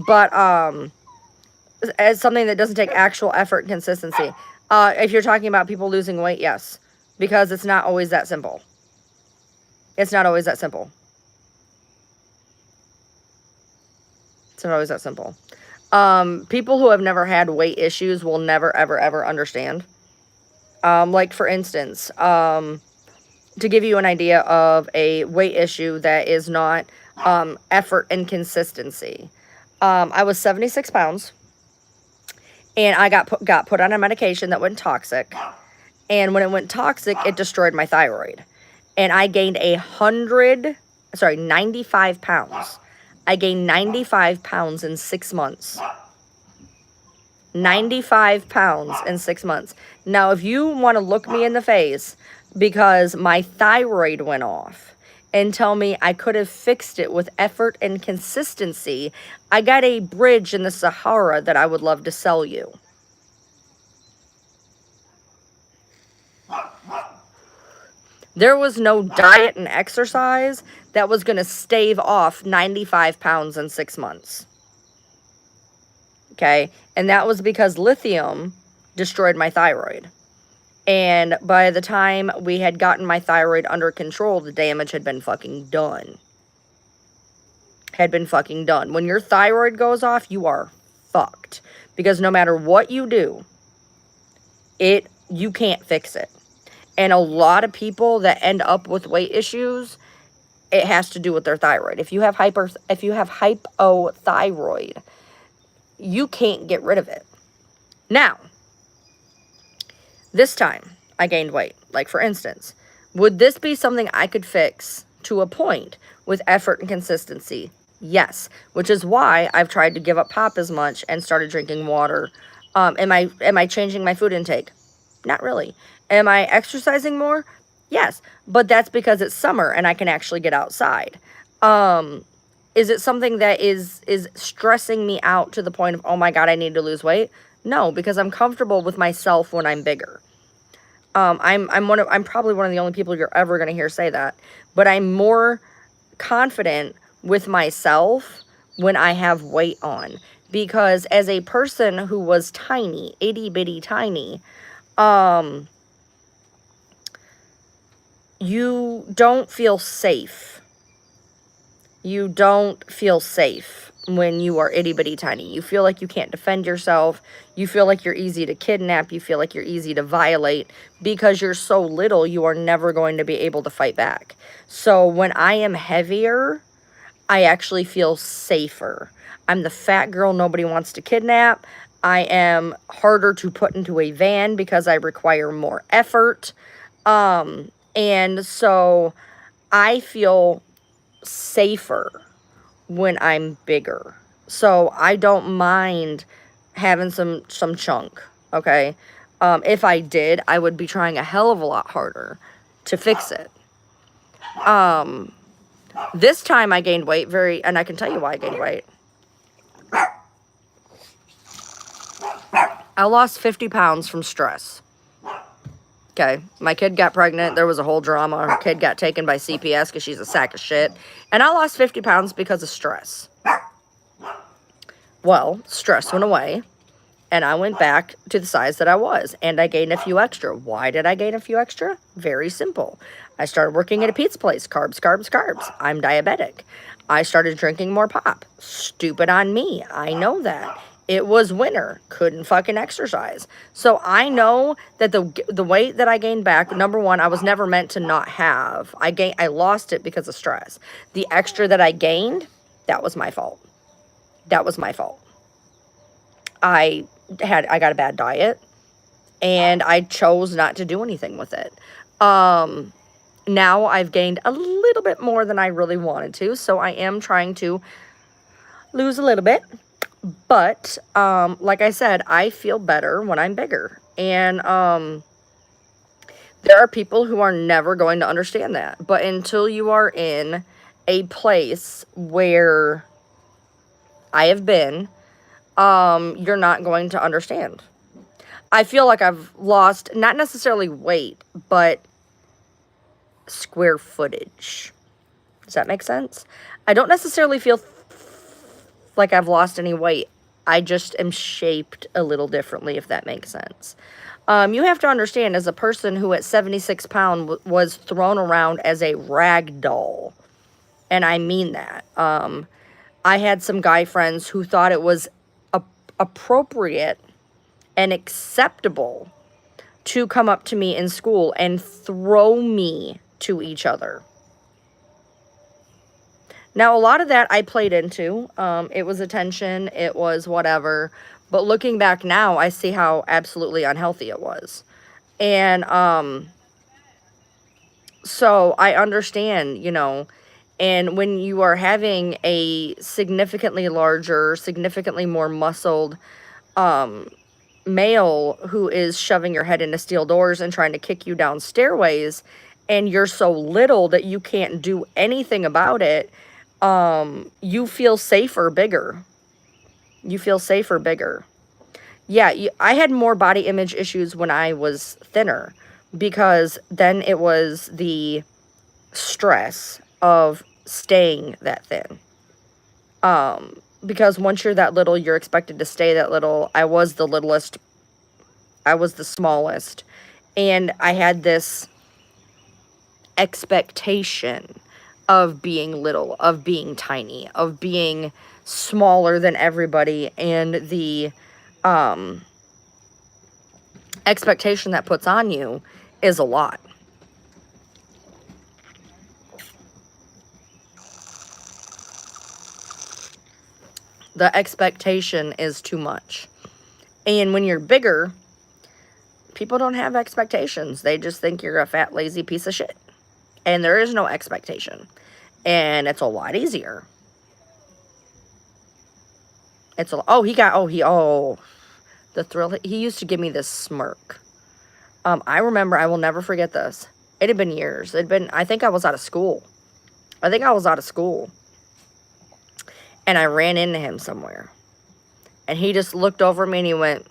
But as something that doesn't take actual effort and consistency. If you're talking about people losing weight, yes. Because it's not always that simple. It's not always that simple. It's not always that simple. People who have never had weight issues will never, ever, ever understand. Like, for instance, to give you an idea of a weight issue that is not effort and consistency. I was 76 pounds. And I got put on a medication that went toxic. And when it went toxic, it destroyed my thyroid. And I gained 95 pounds. I gained 95 pounds in 6 months. 95 pounds in 6 months. Now, if you want to look me in the face because my thyroid went off and tell me I could have fixed it with effort and consistency, I got a bridge in the Sahara that I would love to sell you. There was no diet and exercise that was going to stave off 95 pounds in 6 months. Okay? And that was because lithium destroyed my thyroid. And by the time we had gotten my thyroid under control, the damage had been fucking done. Had been fucking done. When your thyroid goes off, you are fucked. Because no matter what you do, you can't fix it. And a lot of people that end up with weight issues, it has to do with their thyroid. If you have hypothyroid, you can't get rid of it. Now, this time I gained weight. Like, for instance, would this be something I could fix to a point with effort and consistency? Yes, which is why I've tried to give up pop as much and started drinking water. Am I changing my food intake? Not really. Am I exercising more? Yes, but that's because it's summer and I can actually get outside. Is it something that is stressing me out to the point of, oh my God, I need to lose weight? No, because I'm comfortable with myself when I'm bigger. I'm probably one of the only people you're ever going to hear say that, but I'm more confident with myself when I have weight on, because as a person who was tiny, itty bitty tiny, you don't feel safe. You don't feel safe when you are itty bitty tiny. You feel like you can't defend yourself. You feel like you're easy to kidnap. You feel like you're easy to violate. Because you're so little, you are never going to be able to fight back. So when I am heavier, I actually feel safer. I'm the fat girl nobody wants to kidnap. I am harder to put into a van because I require more effort. And so I feel safer when I'm bigger. So I don't mind having some chunk, okay? If I did, I would be trying a hell of a lot harder to fix it. This time I gained weight and I can tell you why I gained weight. I lost 50 pounds from stress. Okay, my kid got pregnant. There was a whole drama. Her kid got taken by CPS because she's a sack of shit. And I lost 50 pounds because of stress. Well, stress went away. And I went back to the size that I was. And I gained a few extra. Why did I gain a few extra? Very simple. I started working at a pizza place. Carbs, carbs, carbs. I'm diabetic. I started drinking more pop. Stupid on me. I know that. It was winter. Couldn't fucking exercise. So I know that the weight that I gained back, number one, I was never meant to not have. I lost it because of stress. The extra that I gained, that was my fault. That was my fault. I got a bad diet, and I chose not to do anything with it. Now I've gained a little bit more than I really wanted to, so I am trying to lose a little bit. But, like I said, I feel better when I'm bigger. And, there are people who are never going to understand that. But until you are in a place where I have been, you're not going to understand. I feel like I've lost, not necessarily weight, but square footage. Does that make sense? I don't necessarily feel like I've lost any weight. I just am shaped a little differently, if that makes sense. You have to understand, as a person who at 76 pounds was thrown around as a rag doll, and I mean that. I had some guy friends who thought it was appropriate and acceptable to come up to me in school and throw me to each other. Now, a lot of that I played into. It was attention. It was whatever. But looking back now, I see how absolutely unhealthy it was. And so I understand, you know, and when you are having a significantly larger, significantly more muscled male who is shoving your head into steel doors and trying to kick you down stairways, and you're so little that you can't do anything about it, you feel safer bigger. You feel safer bigger. Yeah, I had more body image issues when I was thinner, because then it was the stress of staying that thin. Because once you're that little, you're expected to stay that little. I was the littlest. I was the smallest. And I had this expectation of being little, of being tiny, of being smaller than everybody. And the expectation that puts on you is a lot. The expectation is too much. And when you're bigger, people don't have expectations. They just think you're a fat, lazy piece of shit. And there is no expectation. And it's a lot easier. It's a, the thrill. He used to give me this smirk. I remember, I will never forget this. It had been years. I think I was out of school. And I ran into him somewhere. And he just looked over me and he went,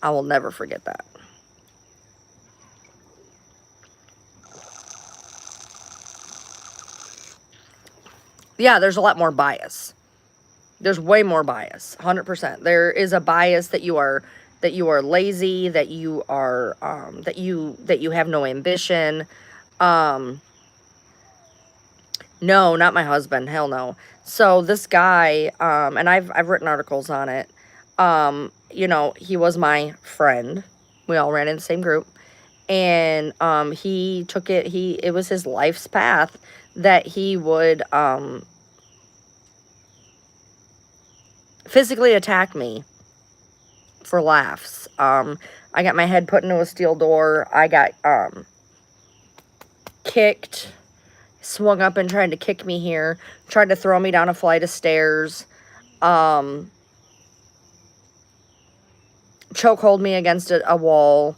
I will never forget that. Yeah, there's a lot more bias. There's way more bias, 100%. There is a bias that you are lazy, that you are that you have no ambition. No, not my husband. Hell no. So this guy, and I've written articles on it. You know, he was my friend. We all ran in the same group. And he took it, it was his life's path that he would physically attack me for laughs. I got my head put into a steel door. I got kicked, swung up and tried to kick me here, tried to throw me down a flight of stairs, chokehold me against a wall.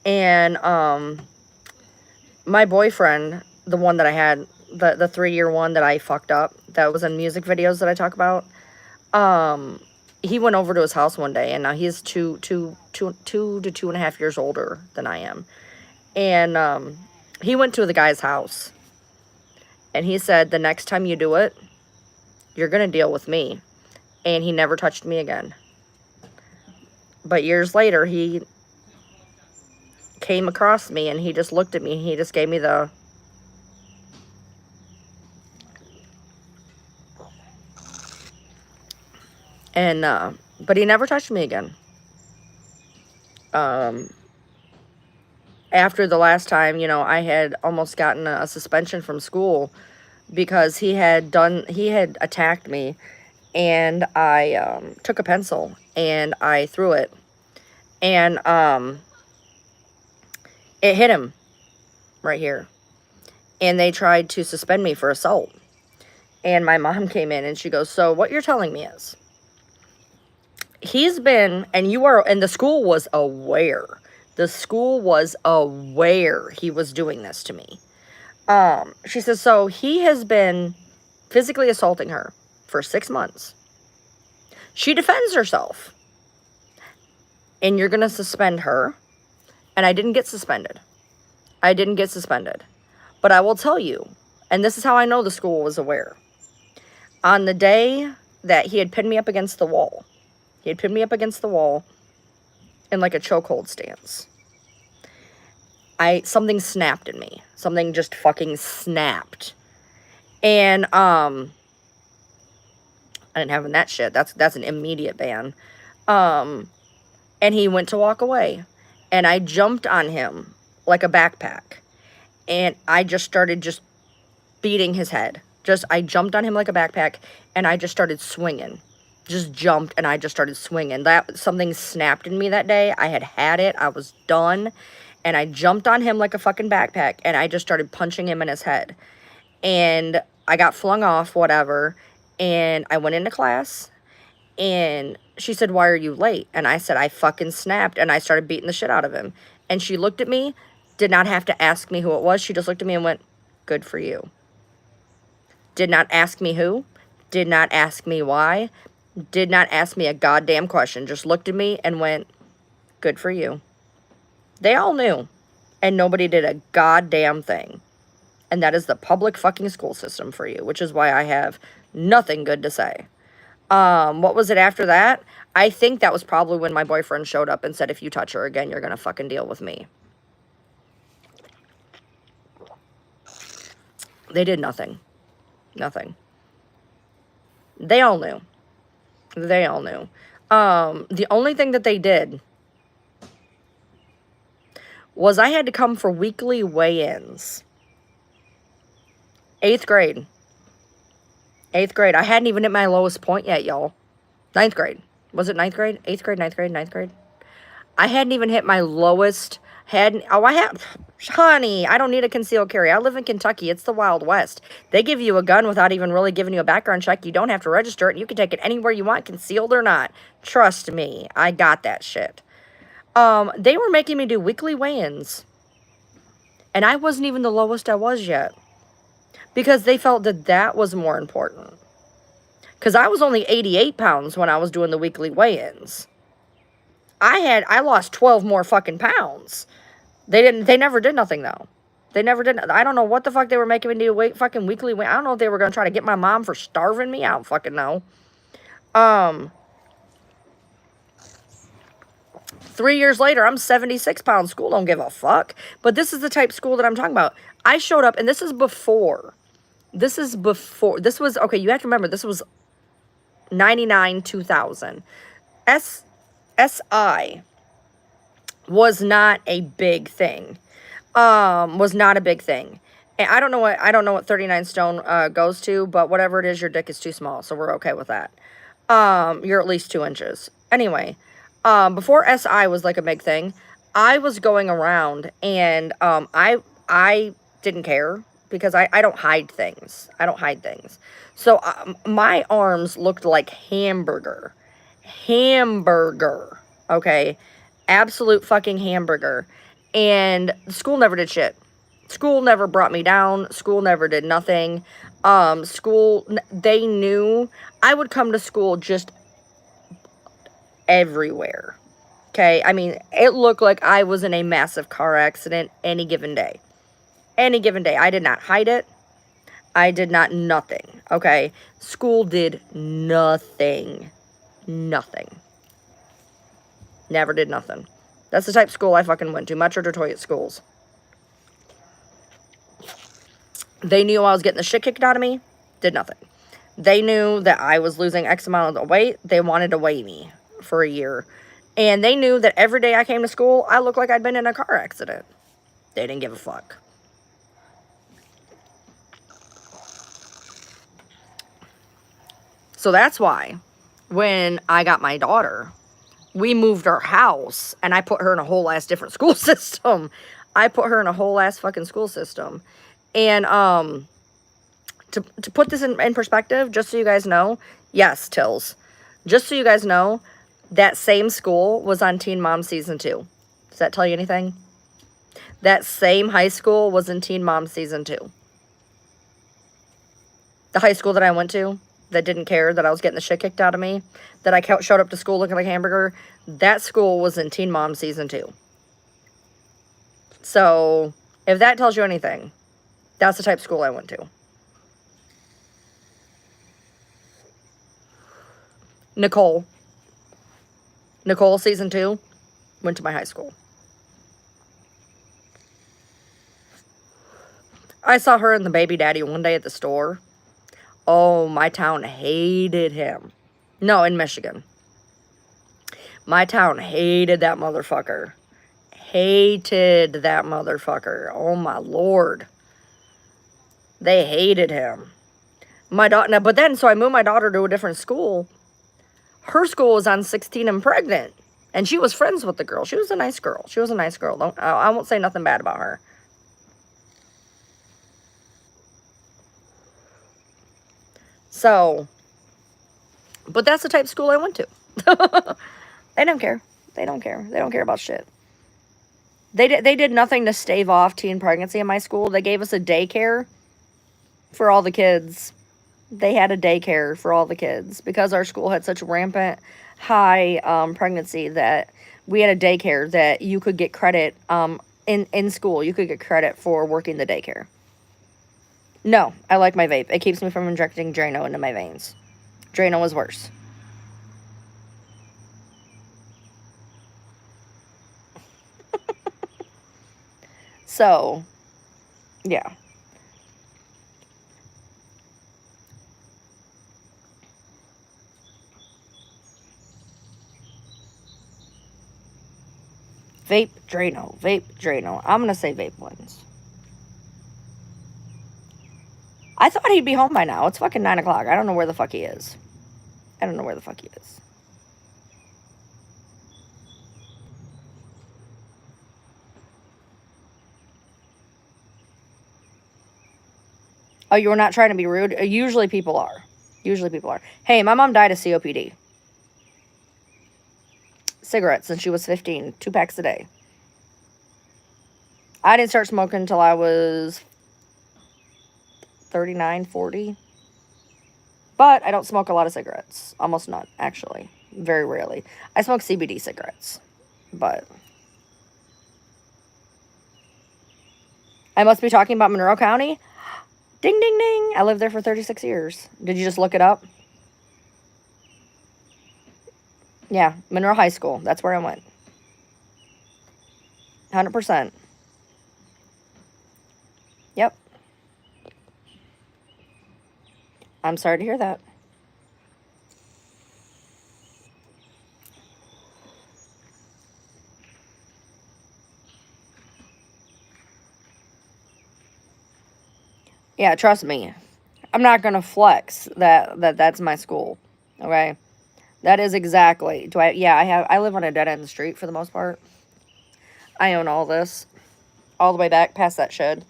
And my boyfriend, the one that I had, the 3-year one that I fucked up, that was in music videos that I talk about, he went over to his house one day, and now he's 2 to 2.5 years older than I am. And he went to the guy's house, and he said, the next time you do it, you're going to deal with me. And he never touched me again. But years later, he came across me, and he just looked at me, and he just gave me the... And, but he never touched me again. After the last time, you know, I had almost gotten a suspension from school because he had attacked me, and I took a pencil and I threw it, and it hit him right here, and they tried to suspend me for assault. And my mom came in and she goes, so what you're telling me is he's been, and the school was aware. The school was aware he was doing this to me. She says, so he has been physically assaulting her for 6 months. She defends herself. And you're going to suspend her. And I didn't get suspended. But I will tell you, and this is how I know the school was aware. On the day that he had pinned me up against the wall, in like a chokehold stance, something snapped in me. Something just fucking snapped. And I didn't have that shit. That's an immediate ban. And he went to walk away. And I jumped on him like a backpack. And I just started beating his head. I jumped on him like a backpack, and I just started swinging. Just jumped, and I just started swinging. Something snapped in me that day. I had it. I was done. And I jumped on him like a fucking backpack, and I just started punching him in his head. And I got flung off, whatever. And I went into class, and she said, why are you late? And I said, I fucking snapped, and I started beating the shit out of him. And she looked at me, did not have to ask me who it was. She just looked at me and went, good for you. Did not ask me who. Did not ask me why. Did not ask me a goddamn question. Just looked at me and went, good for you. They all knew. And nobody did a goddamn thing. And that is the public fucking school system for you. Which is why I have nothing good to say. What was it after that? I think that was probably when my boyfriend showed up and said, if you touch her again, you're going to fucking deal with me. They did nothing. Nothing. They all knew. The only thing that they did was I had to come for weekly weigh-ins. 8th grade. I hadn't even hit my lowest point yet, y'all. 9th grade. Was it 9th grade? 8th grade, 9th grade. I hadn't even hit my lowest. Honey, I don't need a concealed carry. I live in Kentucky. It's the Wild West. They give you a gun without even really giving you a background check. You don't have to register it. You can take it anywhere you want, concealed or not. Trust me, I got that shit. They were making me do weekly weigh-ins. And I wasn't even the lowest I was yet. Because they felt that was more important. Because I was only 88 pounds when I was doing the weekly weigh-ins. I lost 12 more fucking pounds. They never did nothing, though. They never did. I don't know what the fuck they were making me do fucking weekly. I don't know if they were going to try to get my mom for starving me. I don't fucking know. 3 years later, I'm 76 pounds. School don't give a fuck. But this is the type of school that I'm talking about. I showed up, and this is before. This was, okay, you have to remember, this was 99, 2000. SI was not a big thing. Was not a big thing. And I don't know what 39 stone goes to, but whatever it is, your dick is too small, so we're okay with that. You're at least 2 inches. Anyway, before SI was like a big thing, I was going around, and I didn't care because I don't hide things. So my arms looked like hamburger, okay? Absolute fucking hamburger. And school never did shit. School never brought me down. School never did nothing. They knew I would come to school just everywhere. Okay? I mean, it looked like I was in a massive car accident any given day. I did not hide it. I did not nothing. Okay? School did nothing. Never did nothing. That's the type of school I fucking went to. Metro Detroit schools. They knew I was getting the shit kicked out of me. Did nothing. They knew that I was losing X amount of weight. They wanted to weigh me for a year. And they knew that every day I came to school, I looked like I'd been in a car accident. They didn't give a fuck. So that's why when I got my daughter, we moved our house and I put her in a whole ass different school system. I put her in a whole ass fucking school system. And to put this in perspective, just so you guys know, yes, Tills, just so you guys know, that same school was on Teen Mom Season 2. Does that tell you anything? That same high school was in Teen Mom Season 2. The high school that I went to, that didn't care that I was getting the shit kicked out of me, that I showed up to school looking like a hamburger, that school was in Teen Mom Season 2. So, if that tells you anything, that's the type of school I went to. Nicole Season 2 went to my high school. I saw her and the baby daddy one day at the store. Oh, my town hated him. No, in Michigan. My town hated that motherfucker. Hated that motherfucker. Oh, my Lord. They hated him. My daughter, but then, so I moved my daughter to a different school. Her school was on 16 and pregnant. And she was friends with the girl. She was a nice girl. She was a nice girl. I won't say nothing bad about her. So, but that's the type of school I went to. They don't care. They don't care. They don't care about shit. They did nothing to stave off teen pregnancy in my school. They gave us a daycare for all the kids. They had a daycare for all the kids because our school had such rampant high pregnancy that we had a daycare that you could get credit in school. You could get credit for working the daycare. No, I like my vape. It keeps me from injecting Drano into my veins. Drano is worse. So, yeah. Vape, Drano. Vape, Drano. I'm going to say vape ones. I thought he'd be home by now. It's fucking 9 o'clock. I don't know where the fuck he is. I don't know where the fuck he is. Oh, you were not trying to be rude? Usually people are. Usually people are. Hey, my mom died of COPD. Cigarettes since she was 15. 2 packs a day. I didn't start smoking until I was 39, 40. But I don't smoke a lot of cigarettes. Almost none, actually. Very rarely. I smoke CBD cigarettes. But I must be talking about Monroe County. Ding, ding, ding. I lived there for 36 years. Did you just look it up? Yeah, Monroe High School. That's where I went. 100%. Yep. I'm sorry to hear that. Yeah, trust me. I'm not going to flex that's my school. Okay? That is exactly. I live on a dead-end street for the most part. I own all this. All the way back past that shed.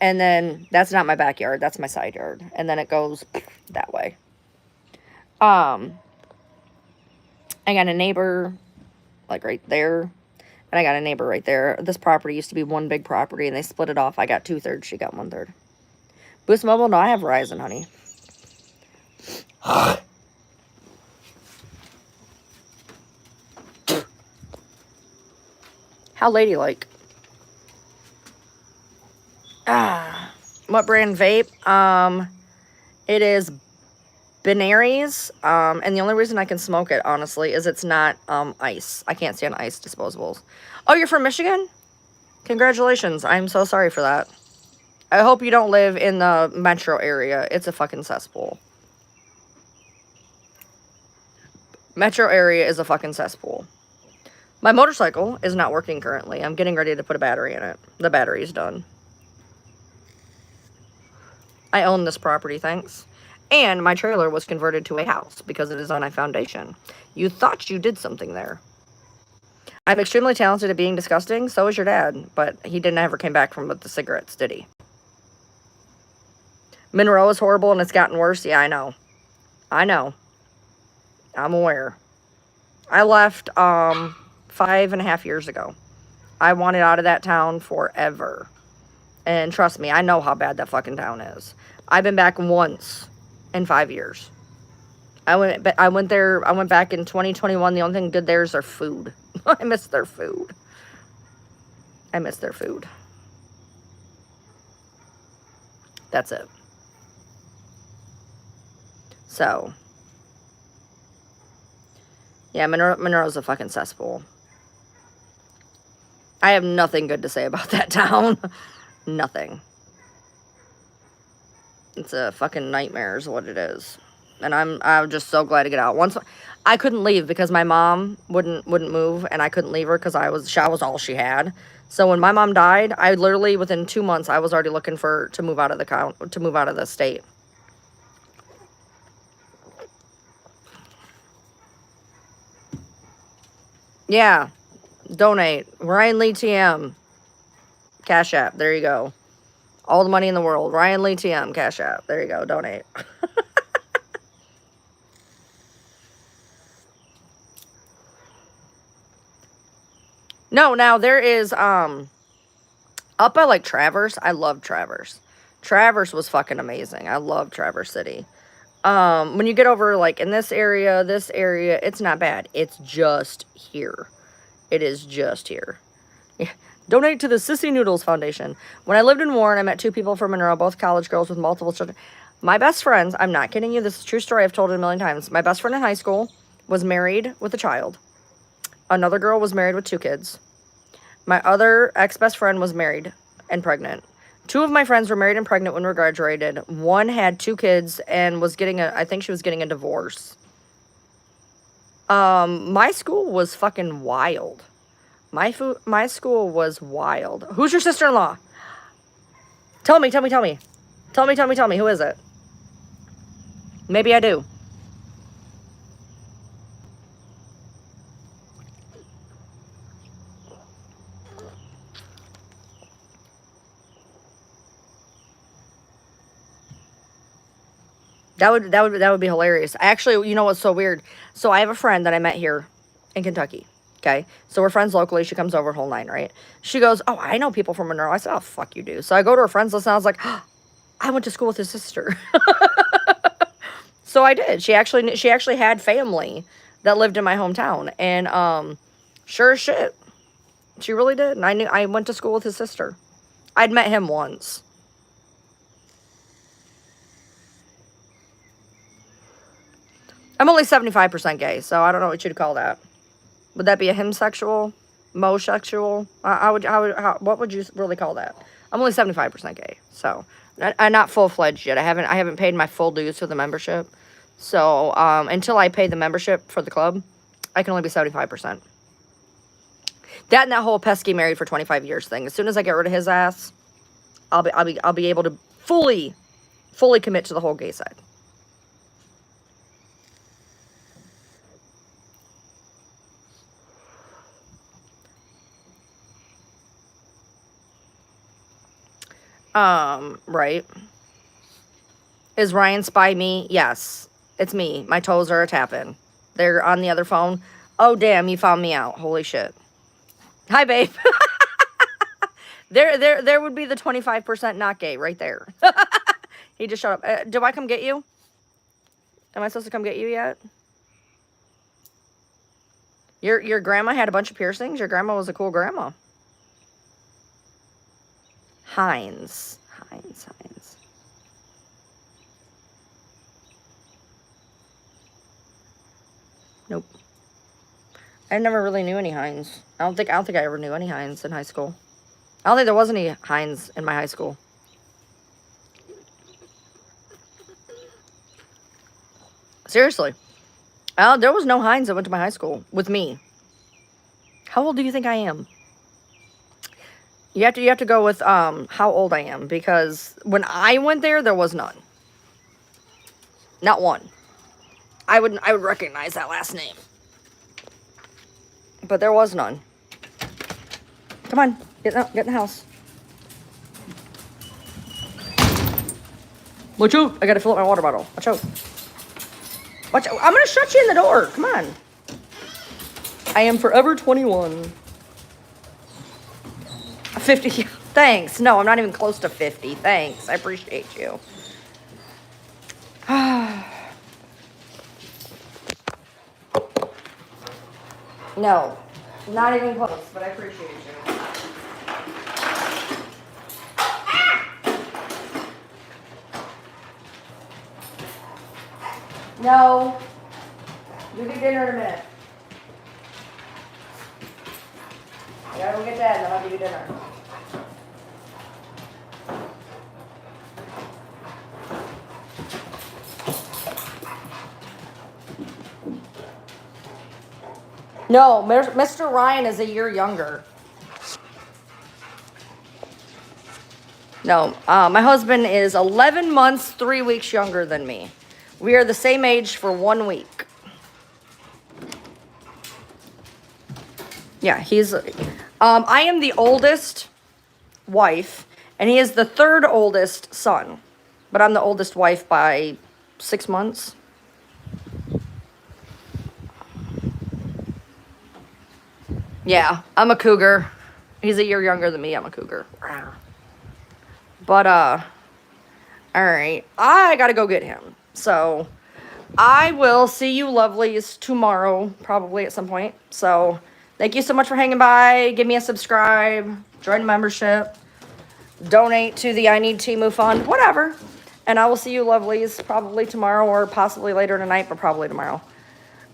And then, that's not my backyard. That's my side yard. And then it goes that way. I got a neighbor, like, right there. And I got a neighbor right there. This property used to be one big property, and they split it off. I got 2/3. She got 1/3. Boost Mobile? No, I have Verizon, honey. How ladylike. What brand vape? It is Binaries. And the only reason I can smoke it, honestly, is it's not ice. I can't stand ice disposables. Oh, you're from Michigan? Congratulations. I'm so sorry for that. I hope you don't live in the metro area. It's a fucking cesspool. Metro area is a fucking cesspool. My motorcycle is not working currently. I'm getting ready to put a battery in it. The battery's done. I own this property, thanks. And my trailer was converted to a house because it is on a foundation. You thought you did something there. I'm extremely talented at being disgusting. So is your dad. But he didn't ever came back from the cigarettes, did he? Monroe is horrible and it's gotten worse. Yeah, I know. I know. I'm aware. I left 5.5 years ago. I wanted out of that town forever. And trust me, I know how bad that fucking town is. I've been back once in 5 years. I went back in 2021. The only thing good there is their food. I miss their food. I miss their food. That's it. So, yeah, Monroe's a fucking cesspool. I have nothing good to say about that town. Nothing. It's a fucking nightmare is what it is. And I'm just so glad to get out. Once I couldn't leave because my mom wouldn't move, and I couldn't leave her because I was all she had. So when my mom died, I literally within 2 months I was already looking to move out of the state. Yeah. Donate. Ryan Lee TM. Cash App. There you go. All the money in the world. Ryan Lee TM. Cash App. There you go. Donate. No, now there is, up by, like, Traverse. I love Traverse. Traverse was fucking amazing. I love Traverse City. When you get over, like, in this area, it's not bad. It's just here. It is just here. Yeah. Donate to the Sissy Noodles Foundation. When I lived in Warren, I met 2 people from Monroe, both college girls with multiple children. My best friends, I'm not kidding you, this is a true story, I've told it a million times. My best friend in high school was married with a child. Another girl was married with 2 kids. My other ex-best friend was married and pregnant. 2 of my friends were married and pregnant when we graduated. One had 2 kids and was I think she was getting a divorce. My school was fucking wild. My school was wild. Who's your sister-in-law? Tell me. Tell me. Who is it? Maybe I do. That would be hilarious. Actually, you know what's so weird? So I have a friend that I met here in Kentucky. Okay, so we're friends locally. She comes over whole 9, right? She goes, "Oh, I know people from Monroe." I said, "Oh, fuck you do." So I go to her friends list and I was like, oh, "I went to school with his sister." So I did. She actually had family that lived in my hometown, and sure as shit, she really did. And I went to school with his sister. I'd met him once. I'm only 75% gay, so I don't know what you'd call that. Would that be a hemsexual? Mosexual? What would you really call that? I'm only 75% gay, so I'm not full-fledged yet. I haven't paid my full dues for the membership. So until I pay the membership for the club, I can only be 75%. That and that whole pesky married for 25 years thing. As soon as I get rid of his ass, I'll be able to fully commit to the whole gay side. Right. Is Ryan spy me? Yes. It's me. My toes are a tapping. They're on the other phone. Oh, damn, you found me out. Holy shit. Hi, babe. There would be the 25% not gay right there. He just showed up. Do I come get you? Am I supposed to come get you yet? Your grandma had a bunch of piercings? Your grandma was a cool grandma. Hines. Nope. I never really knew any Hines. I don't think I ever knew any Hines in high school. I don't think there was any Hines in my high school. Seriously. There was no Heinz that went to my high school with me. How old do you think I am? You have to go with how old I am, because when I went there was none. Not one. I would recognize that last name. But there was none. Come on, get in the house. Watch out! I gotta fill up my water bottle. Watch out. Watch out. I'm gonna shut you in the door. Come on. I am forever 21. 50. Thanks. No, I'm not even close to 50. Thanks. I appreciate you. No, not even close, but I appreciate you. No. You get dinner in a minute. I gotta go get Dad, and then I'll give you dinner. No, Mr. Ryan is a year younger. No, my husband is 11 months, 3 weeks younger than me. We are the same age for 1 week. Yeah, I am the oldest wife, and he is the third oldest son. But I'm the oldest wife by 6 months. Yeah, I'm a cougar. He's a year younger than me. I'm a cougar. But, all right. I gotta go get him. So, I will see you lovelies tomorrow, probably at some point. So, thank you so much for hanging by. Give me a subscribe. Join the membership. Donate to the I Need Timu Fund. Whatever. And I will see you lovelies probably tomorrow or possibly later tonight, but probably tomorrow.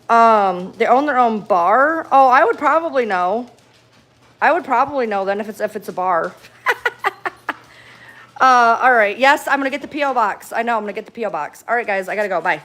They own their own bar. Oh, I would probably know. I would probably know then if it's a bar. All right. Yes, I'm gonna get the P.O. box. I know I'm gonna get the P.O. box. All right, guys, I gotta go. Bye.